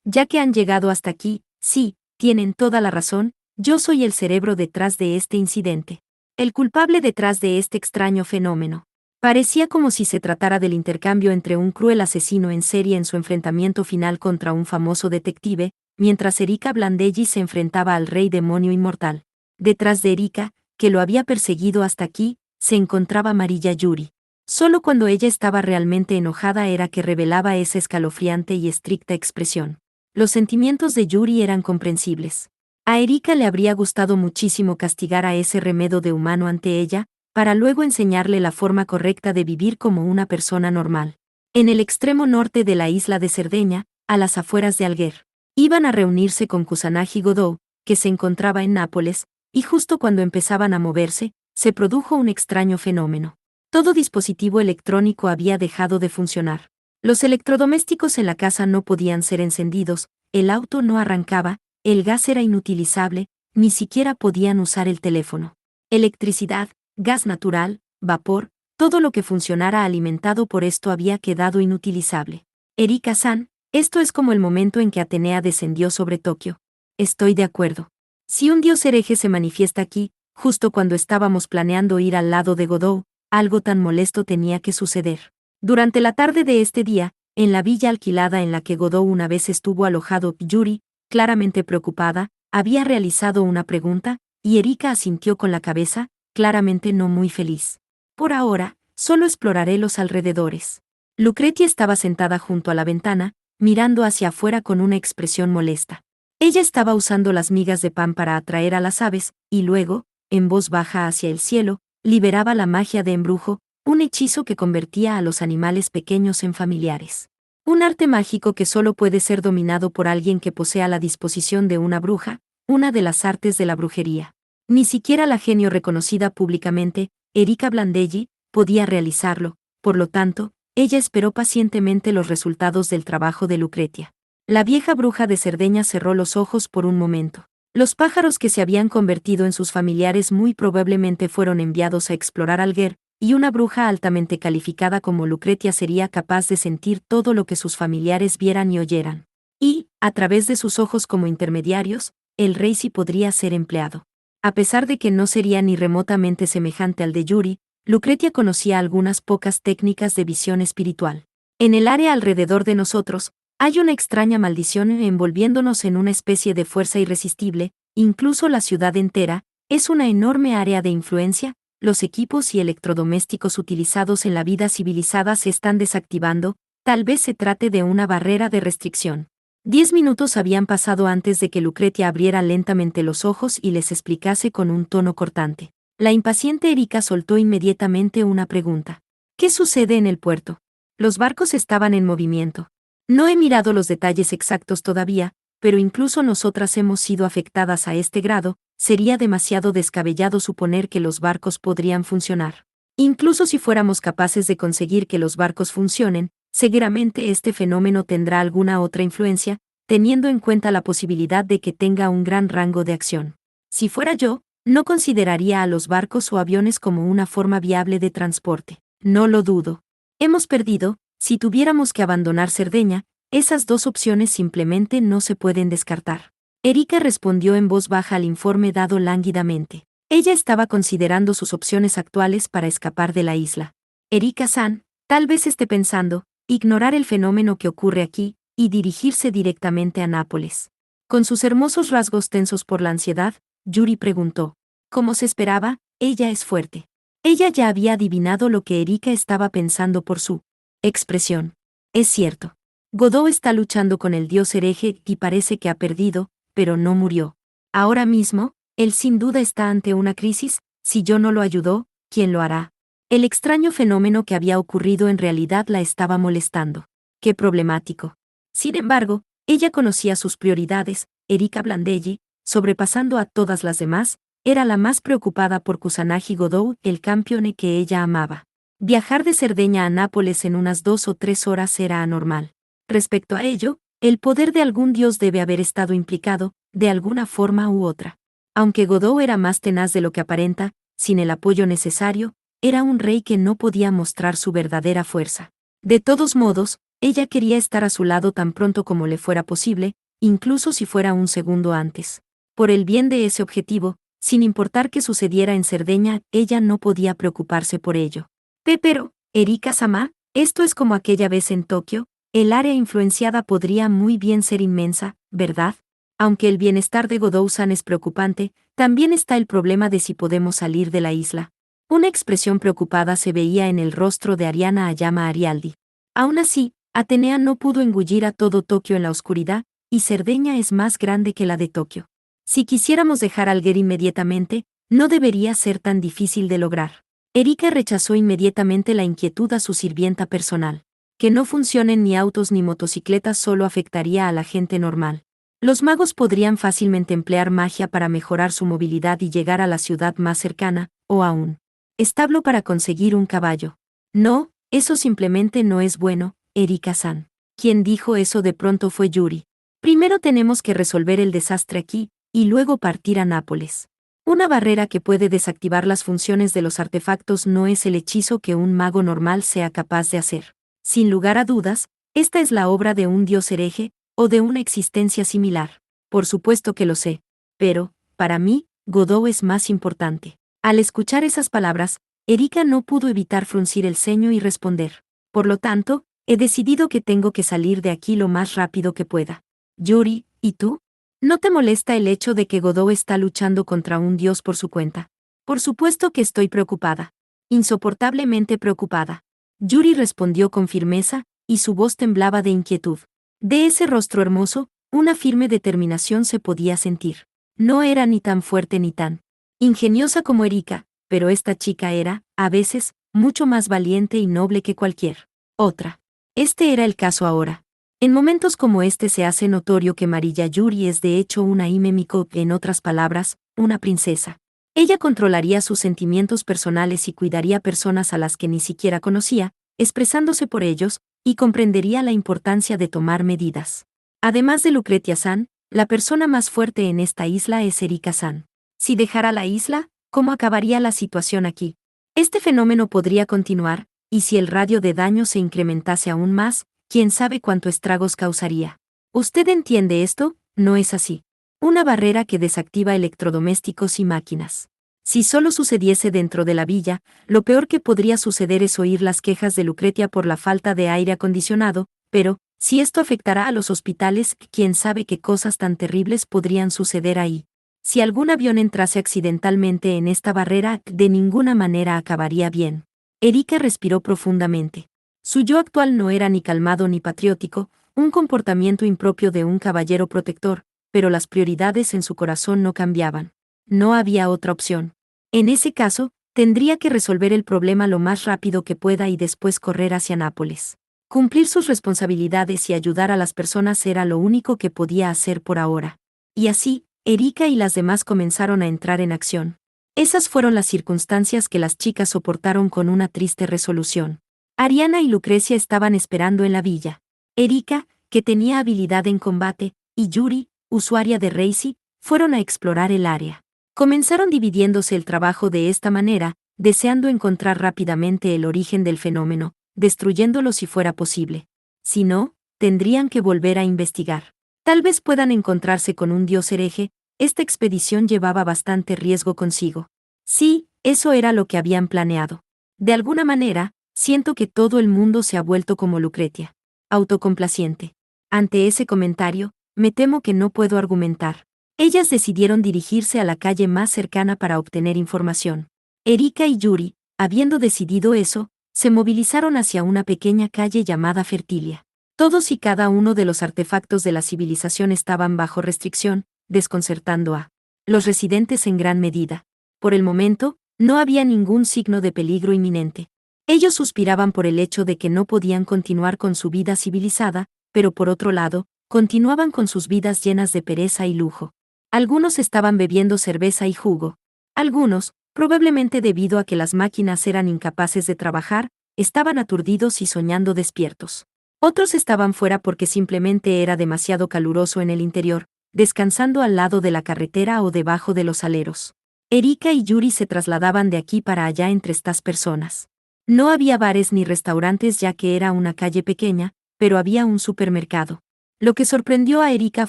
Ya que han llegado hasta aquí, sí, tienen toda la razón, yo soy el cerebro detrás de este incidente. El culpable detrás de este extraño fenómeno. Parecía como si se tratara del intercambio entre un cruel asesino en serie en su enfrentamiento final contra un famoso detective, mientras Erika Blandelli se enfrentaba al rey demonio inmortal. Detrás de Erika, que lo había perseguido hasta aquí, se encontraba Marilla Yuri. Solo cuando ella estaba realmente enojada era que revelaba esa escalofriante y estricta expresión. Los sentimientos de Yuri eran comprensibles. A Erika le habría gustado muchísimo castigar a ese remedo de humano ante ella, para luego enseñarle la forma correcta de vivir como una persona normal. En el extremo norte de la isla de Cerdeña, a las afueras de Alguer, iban a reunirse con Kusanagi Godot, que se encontraba en Nápoles, y justo cuando empezaban a moverse, se produjo un extraño fenómeno. Todo dispositivo electrónico había dejado de funcionar. Los electrodomésticos en la casa no podían ser encendidos, el auto no arrancaba, el gas era inutilizable, ni siquiera podían usar el teléfono. Electricidad, gas natural, vapor, todo lo que funcionara alimentado por esto había quedado inutilizable. Erika-san, esto es como el momento en que Atenea descendió sobre Tokio. Estoy de acuerdo. Si un dios hereje se manifiesta aquí, justo cuando estábamos planeando ir al lado de Godot, algo tan molesto tenía que suceder. Durante la tarde de este día, en la villa alquilada en la que Godot una vez estuvo alojado, Yuri, claramente preocupada, había realizado una pregunta, y Erika asintió con la cabeza, claramente no muy feliz. Por ahora, solo exploraré los alrededores. Lucretia estaba sentada junto a la ventana, mirando hacia afuera con una expresión molesta. Ella estaba usando las migas de pan para atraer a las aves, y luego, en voz baja hacia el cielo, liberaba la magia de embrujo, un hechizo que convertía a los animales pequeños en familiares. Un arte mágico que solo puede ser dominado por alguien que posea la disposición de una bruja, una de las artes de la brujería. Ni siquiera la genio reconocida públicamente, Erika Blandelli, podía realizarlo, por lo tanto, ella esperó pacientemente los resultados del trabajo de Lucretia. La vieja bruja de Cerdeña cerró los ojos por un momento. Los pájaros que se habían convertido en sus familiares muy probablemente fueron enviados a explorar Alguer, y una bruja altamente calificada como Lucretia sería capaz de sentir todo lo que sus familiares vieran y oyeran. Y, a través de sus ojos como intermediarios, el rey sí podría ser empleado. A pesar de que no sería ni remotamente semejante al de Yuri, Lucretia conocía algunas pocas técnicas de visión espiritual. En el área alrededor de nosotros, hay una extraña maldición envolviéndonos en una especie de fuerza irresistible, incluso la ciudad entera, es una enorme área de influencia, los equipos y electrodomésticos utilizados en la vida civilizada se están desactivando, tal vez se trate de una barrera de restricción. 10 minutos habían pasado antes de que Lucretia abriera lentamente los ojos y les explicase con un tono cortante. La impaciente Erika soltó inmediatamente una pregunta. ¿Qué sucede en el puerto? Los barcos estaban en movimiento. No he mirado los detalles exactos todavía, pero incluso nosotras hemos sido afectadas a este grado, sería demasiado descabellado suponer que los barcos podrían funcionar. Incluso si fuéramos capaces de conseguir que los barcos funcionen, seguramente este fenómeno tendrá alguna otra influencia, teniendo en cuenta la posibilidad de que tenga un gran rango de acción. Si fuera yo, no consideraría a los barcos o aviones como una forma viable de transporte. No lo dudo. Hemos perdido, si tuviéramos que abandonar Cerdeña, esas dos opciones simplemente no se pueden descartar. Erika respondió en voz baja al informe dado lánguidamente. Ella estaba considerando sus opciones actuales para escapar de la isla. Erika-san, tal vez esté pensando, ignorar el fenómeno que ocurre aquí, y dirigirse directamente a Nápoles. Con sus hermosos rasgos tensos por la ansiedad, Yuri preguntó. Como se esperaba, ella es fuerte. Ella ya había adivinado lo que Erika estaba pensando por su expresión. Es cierto. Godot está luchando con el dios hereje y parece que ha perdido, pero no murió. Ahora mismo, él sin duda está ante una crisis, si yo no lo ayudó, ¿quién lo hará? El extraño fenómeno que había ocurrido en realidad la estaba molestando. Qué problemático. Sin embargo, ella conocía sus prioridades, Erika Blandelli, sobrepasando a todas las demás, era la más preocupada por Kusanagi Godot, el campione que ella amaba. Viajar de Cerdeña a Nápoles en unas 2 o 3 horas era anormal. Respecto a ello, el poder de algún dios debe haber estado implicado, de alguna forma u otra. Aunque Godot era más tenaz de lo que aparenta, sin el apoyo necesario, era un rey que no podía mostrar su verdadera fuerza. De todos modos, ella quería estar a su lado tan pronto como le fuera posible, incluso si fuera un segundo antes. Por el bien de ese objetivo, sin importar qué sucediera en Cerdeña, ella no podía preocuparse por ello. Pero, Erika-sama, esto es como aquella vez en Tokio, el área influenciada podría muy bien ser inmensa, ¿verdad? Aunque el bienestar de Godot-san es preocupante, también está el problema de si podemos salir de la isla. Una expresión preocupada se veía en el rostro de Ariana Ayama Arialdi. Aún así, Atenea no pudo engullir a todo Tokio en la oscuridad, y Cerdeña es más grande que la de Tokio. Si quisiéramos dejar Alger inmediatamente, no debería ser tan difícil de lograr. Erika rechazó inmediatamente la inquietud a su sirvienta personal. Que no funcionen ni autos ni motocicletas solo afectaría a la gente normal. Los magos podrían fácilmente emplear magia para mejorar su movilidad y llegar a la ciudad más cercana, o aún, establo para conseguir un caballo. No, eso simplemente no es bueno, Erika-san. Quien dijo eso de pronto fue Yuri. Primero tenemos que resolver el desastre aquí, y luego partir a Nápoles. Una barrera que puede desactivar las funciones de los artefactos no es el hechizo que un mago normal sea capaz de hacer. Sin lugar a dudas, esta es la obra de un dios hereje, o de una existencia similar. Por supuesto que lo sé. Pero, para mí, Godot es más importante. Al escuchar esas palabras, Erika no pudo evitar fruncir el ceño y responder. Por lo tanto, he decidido que tengo que salir de aquí lo más rápido que pueda. Yuri, ¿y tú? ¿No te molesta el hecho de que Godot está luchando contra un dios por su cuenta? Por supuesto que estoy preocupada. Insoportablemente preocupada. Yuri respondió con firmeza, y su voz temblaba de inquietud. De ese rostro hermoso, una firme determinación se podía sentir. No era ni tan fuerte ni tan ingeniosa como Erika, pero esta chica era, a veces, mucho más valiente y noble que cualquier otra. Este era el caso ahora. En momentos como este se hace notorio que Marilla Yuri es de hecho una Hime Miko, en otras palabras, una princesa. Ella controlaría sus sentimientos personales y cuidaría personas a las que ni siquiera conocía, expresándose por ellos, y comprendería la importancia de tomar medidas. Además de Lucretia-san, la persona más fuerte en esta isla es Erika-san. Si dejara la isla, ¿cómo acabaría la situación aquí? Este fenómeno podría continuar, y si el radio de daño se incrementase aún más, quién sabe cuánto estragos causaría. ¿Usted entiende esto? ¿No es así? Una barrera que desactiva electrodomésticos y máquinas. Si solo sucediese dentro de la villa, lo peor que podría suceder es oír las quejas de Lucretia por la falta de aire acondicionado, pero, si esto afectará a los hospitales, quién sabe qué cosas tan terribles podrían suceder ahí. Si algún avión entrase accidentalmente en esta barrera, de ninguna manera acabaría bien. Erika respiró profundamente. Su yo actual no era ni calmado ni patriótico, un comportamiento impropio de un caballero protector, pero las prioridades en su corazón no cambiaban. No había otra opción. En ese caso, tendría que resolver el problema lo más rápido que pueda y después correr hacia Nápoles. Cumplir sus responsabilidades y ayudar a las personas era lo único que podía hacer por ahora. Y así, Erika y las demás comenzaron a entrar en acción. Esas fueron las circunstancias que las chicas soportaron con una triste resolución. Ariana y Lucrecia estaban esperando en la villa. Erika, que tenía habilidad en combate, y Yuri, usuaria de Reisi, fueron a explorar el área. Comenzaron dividiéndose el trabajo de esta manera, deseando encontrar rápidamente el origen del fenómeno, destruyéndolo si fuera posible. Si no, tendrían que volver a investigar. Tal vez puedan encontrarse con un dios hereje. Esta expedición llevaba bastante riesgo consigo. Sí, eso era lo que habían planeado. De alguna manera, siento que todo el mundo se ha vuelto como Lucretia. Autocomplaciente. Ante ese comentario, me temo que no puedo argumentar. Ellas decidieron dirigirse a la calle más cercana para obtener información. Erika y Yuri, habiendo decidido eso, se movilizaron hacia una pequeña calle llamada Fertilia. Todos y cada uno de los artefactos de la civilización estaban bajo restricción, desconcertando a los residentes en gran medida. Por el momento, no había ningún signo de peligro inminente. Ellos suspiraban por el hecho de que no podían continuar con su vida civilizada, pero por otro lado, continuaban con sus vidas llenas de pereza y lujo. Algunos estaban bebiendo cerveza y jugo. Algunos, probablemente debido a que las máquinas eran incapaces de trabajar, estaban aturdidos y soñando despiertos. Otros estaban fuera porque simplemente era demasiado caluroso en el interior, descansando al lado de la carretera o debajo de los aleros. Erika y Yuri se trasladaban de aquí para allá entre estas personas. No había bares ni restaurantes ya que era una calle pequeña, pero había un supermercado. Lo que sorprendió a Erika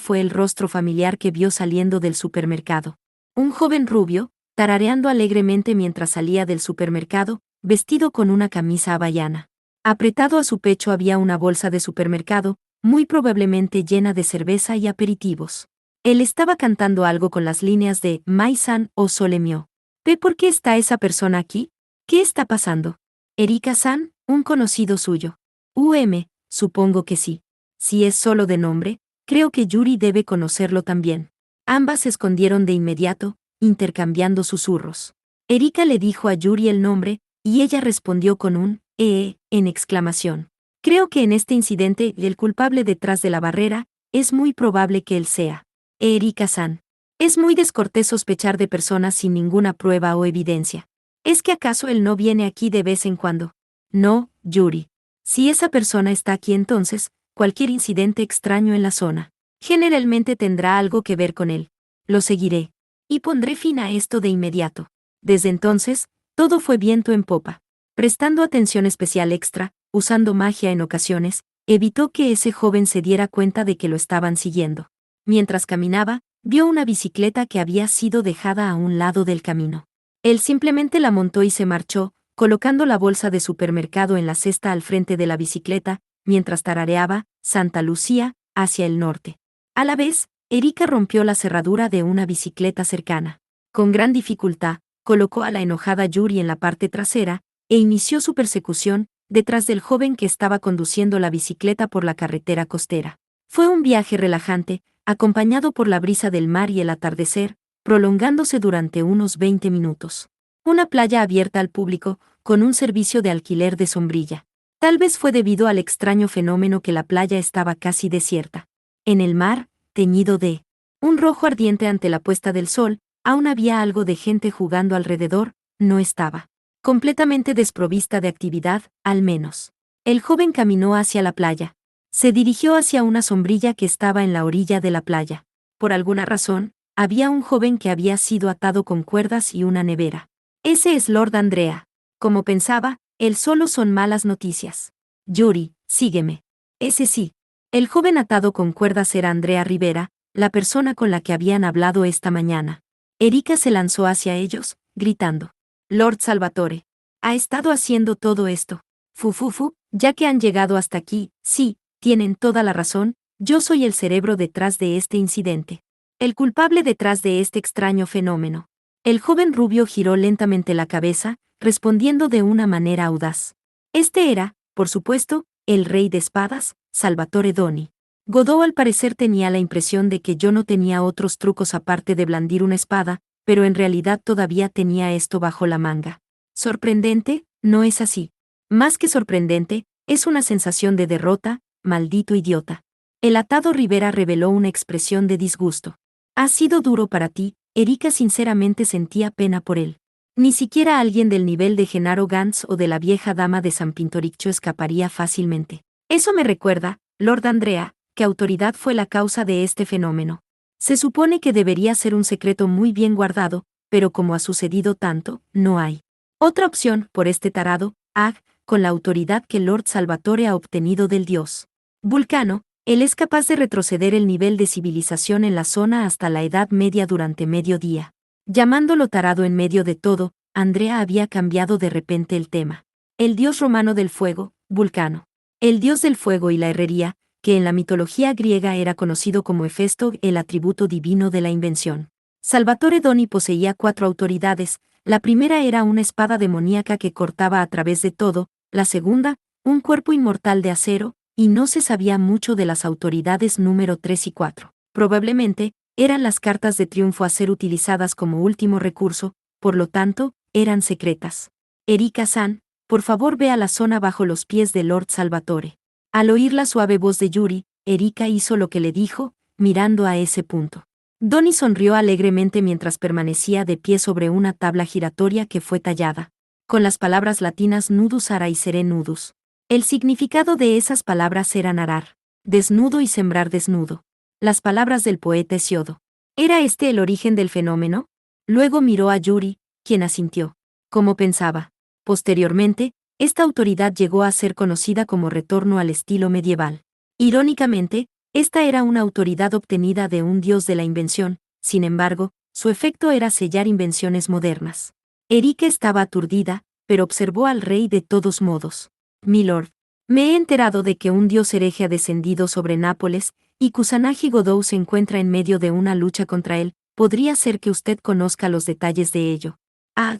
fue el rostro familiar que vio saliendo del supermercado. Un joven rubio, tarareando alegremente mientras salía del supermercado, vestido con una camisa hawaiana. Apretado a su pecho había una bolsa de supermercado, muy probablemente llena de cerveza y aperitivos. Él estaba cantando algo con las líneas de Mai-san o Sole Mio. ¿Ve por qué está esa persona aquí? ¿Qué está pasando? Erika-san, un conocido suyo. Supongo que sí. Si es solo de nombre, creo que Yuri debe conocerlo también. Ambas se escondieron de inmediato, intercambiando susurros. Erika le dijo a Yuri el nombre, y ella respondió con un en exclamación. Creo que en este incidente, el culpable detrás de la barrera, es muy probable que él sea Erika-san. Es muy descortés sospechar de personas sin ninguna prueba o evidencia. ¿Es que acaso él no viene aquí de vez en cuando? No, Yuri. Si esa persona está aquí entonces, cualquier incidente extraño en la zona generalmente tendrá algo que ver con él. Lo seguiré. Y pondré fin a esto de inmediato. Desde entonces, todo fue viento en popa. Prestando atención especial extra, usando magia en ocasiones, evitó que ese joven se diera cuenta de que lo estaban siguiendo. Mientras caminaba, vio una bicicleta que había sido dejada a un lado del camino. Él simplemente la montó y se marchó, colocando la bolsa de supermercado en la cesta al frente de la bicicleta, mientras tarareaba Santa Lucía, hacia el norte. A la vez, Erika rompió la cerradura de una bicicleta cercana. Con gran dificultad, colocó a la enojada Yuri en la parte trasera, e inició su persecución, detrás del joven que estaba conduciendo la bicicleta por la carretera costera. Fue un viaje relajante, acompañado por la brisa del mar y el atardecer, prolongándose durante unos 20 minutos. Una playa abierta al público, con un servicio de alquiler de sombrilla. Tal vez fue debido al extraño fenómeno que la playa estaba casi desierta. En el mar, teñido de un rojo ardiente ante la puesta del sol, aún había algo de gente jugando alrededor, no estaba completamente desprovista de actividad, al menos. El joven caminó hacia la playa. Se dirigió hacia una sombrilla que estaba en la orilla de la playa. Por alguna razón, había un joven que había sido atado con cuerdas y una nevera. Ese es Lord Andrea. Como pensaba, él solo son malas noticias. Yuri, sígueme. Ese sí. El joven atado con cuerdas era Andrea Rivera, la persona con la que habían hablado esta mañana. Erika se lanzó hacia ellos, gritando. Lord Salvatore. ¿Ha estado haciendo todo esto? Fufufu, ya que han llegado hasta aquí, sí, tienen toda la razón, yo soy el cerebro detrás de este incidente. El culpable detrás de este extraño fenómeno. El joven rubio giró lentamente la cabeza, respondiendo de una manera audaz. Este era, por supuesto, el rey de espadas, Salvatore Doni. Godot al parecer tenía la impresión de que yo no tenía otros trucos aparte de blandir una espada, pero en realidad todavía tenía esto bajo la manga. Sorprendente, no es así. Más que sorprendente, es una sensación de derrota, maldito idiota. El atado Rivera reveló una expresión de disgusto. Ha sido duro para ti, Erika sinceramente sentía pena por él. Ni siquiera alguien del nivel de Gennaro Gantz o de la vieja dama de San Pintoricchio escaparía fácilmente. Eso me recuerda, Lord Andrea, que autoridad fue la causa de este fenómeno. Se supone que debería ser un secreto muy bien guardado, pero como ha sucedido tanto, no hay otra opción por este tarado, con la autoridad que Lord Salvatore ha obtenido del dios Vulcano. Él es capaz de retroceder el nivel de civilización en la zona hasta la Edad Media durante medio día. Llamándolo tarado en medio de todo, Andrea había cambiado de repente el tema. El dios romano del fuego, Vulcano. El dios del fuego y la herrería, que en la mitología griega era conocido como Hefesto, el atributo divino de la invención. Salvatore Doni poseía 4 autoridades. La primera era una espada demoníaca que cortaba a través de todo, la segunda, un cuerpo inmortal de acero, y no se sabía mucho de las autoridades número 3 y 4. Probablemente, eran las cartas de triunfo a ser utilizadas como último recurso, por lo tanto, eran secretas. Erika-san, por favor ve a la zona bajo los pies de Lord Salvatore. Al oír la suave voz de Yuri, Erika hizo lo que le dijo, mirando a ese punto. Doni sonrió alegremente mientras permanecía de pie sobre una tabla giratoria que fue tallada con las palabras latinas nudus ara y sere nudus. El significado de esas palabras eran arar desnudo y sembrar desnudo. Las palabras del poeta Hesiodo. ¿Era este el origen del fenómeno? Luego miró a Yuri, quien asintió. Como pensaba. Posteriormente, esta autoridad llegó a ser conocida como retorno al estilo medieval. Irónicamente, esta era una autoridad obtenida de un dios de la invención, sin embargo, su efecto era sellar invenciones modernas. Erika estaba aturdida, pero observó al rey de todos modos. Milord, me he enterado de que un dios hereje ha descendido sobre Nápoles, y Kusanagi Godou se encuentra en medio de una lucha contra él. Podría ser que usted conozca los detalles de ello.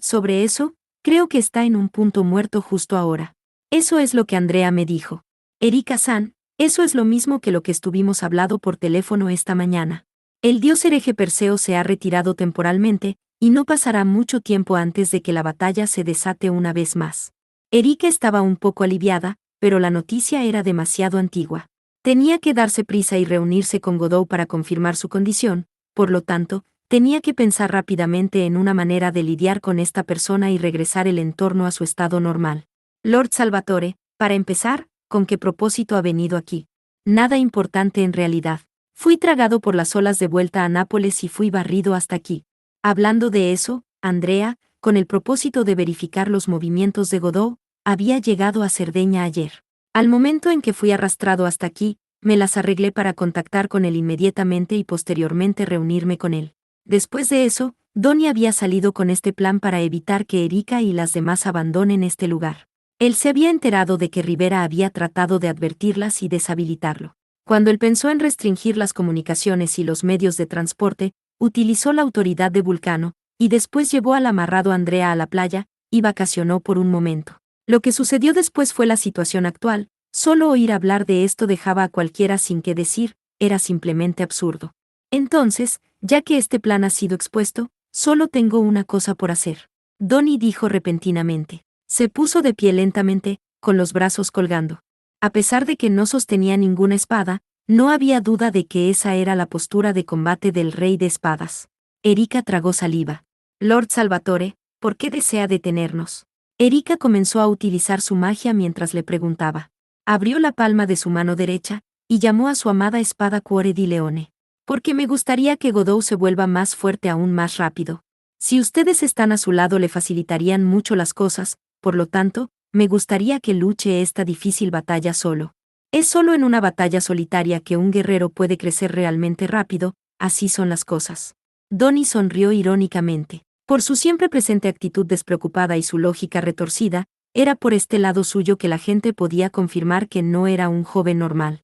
Sobre eso, creo que está en un punto muerto justo ahora. Eso es lo que Andrea me dijo. Erika-san, eso es lo mismo que lo que estuvimos hablando por teléfono esta mañana. El dios hereje Perseo se ha retirado temporalmente, y no pasará mucho tiempo antes de que la batalla se desate una vez más. Erika estaba un poco aliviada, pero la noticia era demasiado antigua. Tenía que darse prisa y reunirse con Godot para confirmar su condición, por lo tanto, tenía que pensar rápidamente en una manera de lidiar con esta persona y regresar el entorno a su estado normal. Lord Salvatore, para empezar, ¿con qué propósito ha venido aquí? Nada importante en realidad. Fui tragado por las olas de vuelta a Nápoles y fui barrido hasta aquí. Hablando de eso, Andrea, con el propósito de verificar los movimientos de Godot, había llegado a Cerdeña ayer. Al momento en que fui arrastrado hasta aquí, me las arreglé para contactar con él inmediatamente y posteriormente reunirme con él. Después de eso, Doni había salido con este plan para evitar que Erika y las demás abandonen este lugar. Él se había enterado de que Rivera había tratado de advertirlas y deshabilitarlo. Cuando él pensó en restringir las comunicaciones y los medios de transporte, utilizó la autoridad de Vulcano, y después llevó al amarrado Andrea a la playa, y vacacionó por un momento. Lo que sucedió después fue la situación actual. Solo oír hablar de esto dejaba a cualquiera sin qué decir, era simplemente absurdo. Entonces, ya que este plan ha sido expuesto, solo tengo una cosa por hacer. Doni dijo repentinamente. Se puso de pie lentamente, con los brazos colgando. A pesar de que no sostenía ninguna espada, no había duda de que esa era la postura de combate del rey de espadas. Erika tragó saliva. Lord Salvatore, ¿por qué desea detenernos? Erika comenzó a utilizar su magia mientras le preguntaba. Abrió la palma de su mano derecha, y llamó a su amada espada Cuore di Leone. Porque me gustaría que Godot se vuelva más fuerte aún más rápido. Si ustedes están a su lado le facilitarían mucho las cosas, por lo tanto, me gustaría que luche esta difícil batalla solo. Es solo en una batalla solitaria que un guerrero puede crecer realmente rápido, así son las cosas. Donnie sonrió irónicamente. Por su siempre presente actitud despreocupada y su lógica retorcida, era por este lado suyo que la gente podía confirmar que no era un joven normal.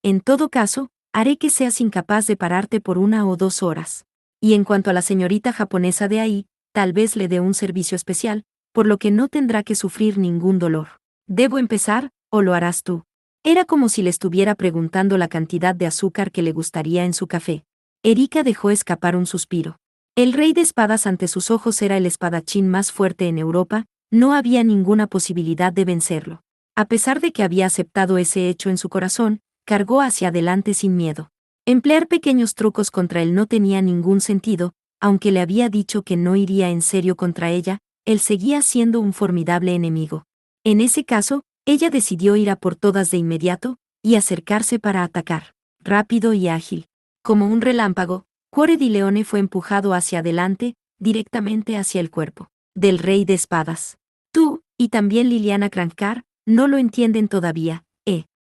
En todo caso, haré que seas incapaz de pararte por 1 o 2 horas. Y en cuanto a la señorita japonesa de ahí, tal vez le dé un servicio especial, por lo que no tendrá que sufrir ningún dolor. ¿Debo empezar, o lo harás tú? Era como si le estuviera preguntando la cantidad de azúcar que le gustaría en su café. Erika dejó escapar un suspiro. El rey de espadas ante sus ojos era el espadachín más fuerte en Europa, no había ninguna posibilidad de vencerlo. A pesar de que había aceptado ese hecho en su corazón, cargó hacia adelante sin miedo. Emplear pequeños trucos contra él no tenía ningún sentido, aunque le había dicho que no iría en serio contra ella, él seguía siendo un formidable enemigo. En ese caso, ella decidió ir a por todas de inmediato, y acercarse para atacar. Rápido y ágil. Como un relámpago, Cuore di Leone fue empujado hacia adelante, directamente hacia el cuerpo del rey de espadas. Tú, y también Liliana Crankar, no lo entienden todavía,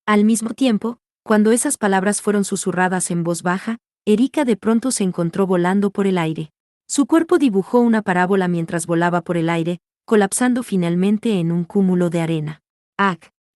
Al mismo tiempo, cuando esas palabras fueron susurradas en voz baja, Erika de pronto se encontró volando por el aire. Su cuerpo dibujó una parábola mientras volaba por el aire, colapsando finalmente en un cúmulo de arena.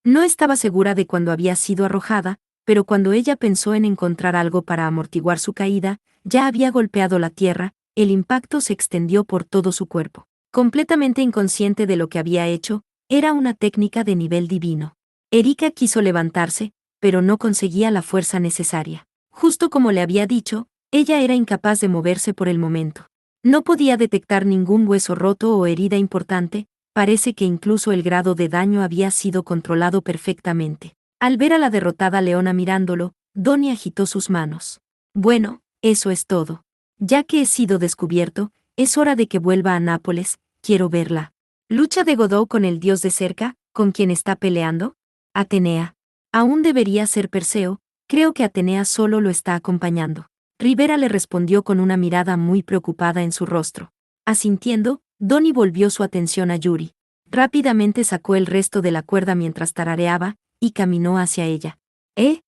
No estaba segura de cuándo había sido arrojada, pero cuando ella pensó en encontrar algo para amortiguar su caída, ya había golpeado la tierra, el impacto se extendió por todo su cuerpo. Completamente inconsciente de lo que había hecho, era una técnica de nivel divino. Erika quiso levantarse, pero no conseguía la fuerza necesaria. Justo como le había dicho, ella era incapaz de moverse por el momento. No podía detectar ningún hueso roto o herida importante, parece que incluso el grado de daño había sido controlado perfectamente. Al ver a la derrotada leona mirándolo, Donnie agitó sus manos. Bueno, eso es todo. Ya que he sido descubierto, es hora de que vuelva a Nápoles, quiero verla. ¿Lucha de Godot con el dios de cerca, con quien está peleando? Atenea. Aún debería ser Perseo, creo que Atenea solo lo está acompañando. Rivera le respondió con una mirada muy preocupada en su rostro. Asintiendo, Donnie volvió su atención a Yuri. Rápidamente sacó el resto de la cuerda mientras tarareaba, y caminó hacia ella. El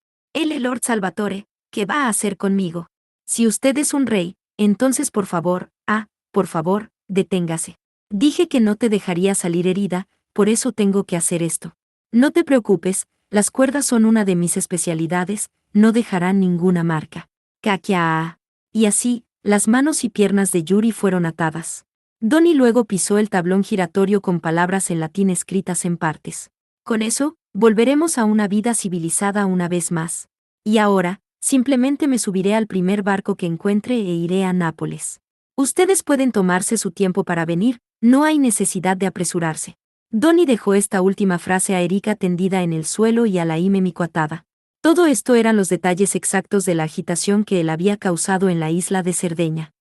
Lord Salvatore, ¿qué va a hacer conmigo? Si usted es un rey, entonces por favor, deténgase. Dije que no te dejaría salir herida, por eso tengo que hacer esto. No te preocupes, las cuerdas son una de mis especialidades, no dejarán ninguna marca. Kakia. Y así, las manos y piernas de Yuri fueron atadas. Donnie luego pisó el tablón giratorio con palabras en latín escritas en partes. Con eso, volveremos a una vida civilizada una vez más. Y ahora, simplemente me subiré al primer barco que encuentre e iré a Nápoles. Ustedes pueden tomarse su tiempo para venir, no hay necesidad de apresurarse. Donnie dejó esta última frase a Erika tendida en el suelo y a la Mímico atada. Todo esto eran los detalles exactos de la agitación que él había causado en la isla de Cerdeña.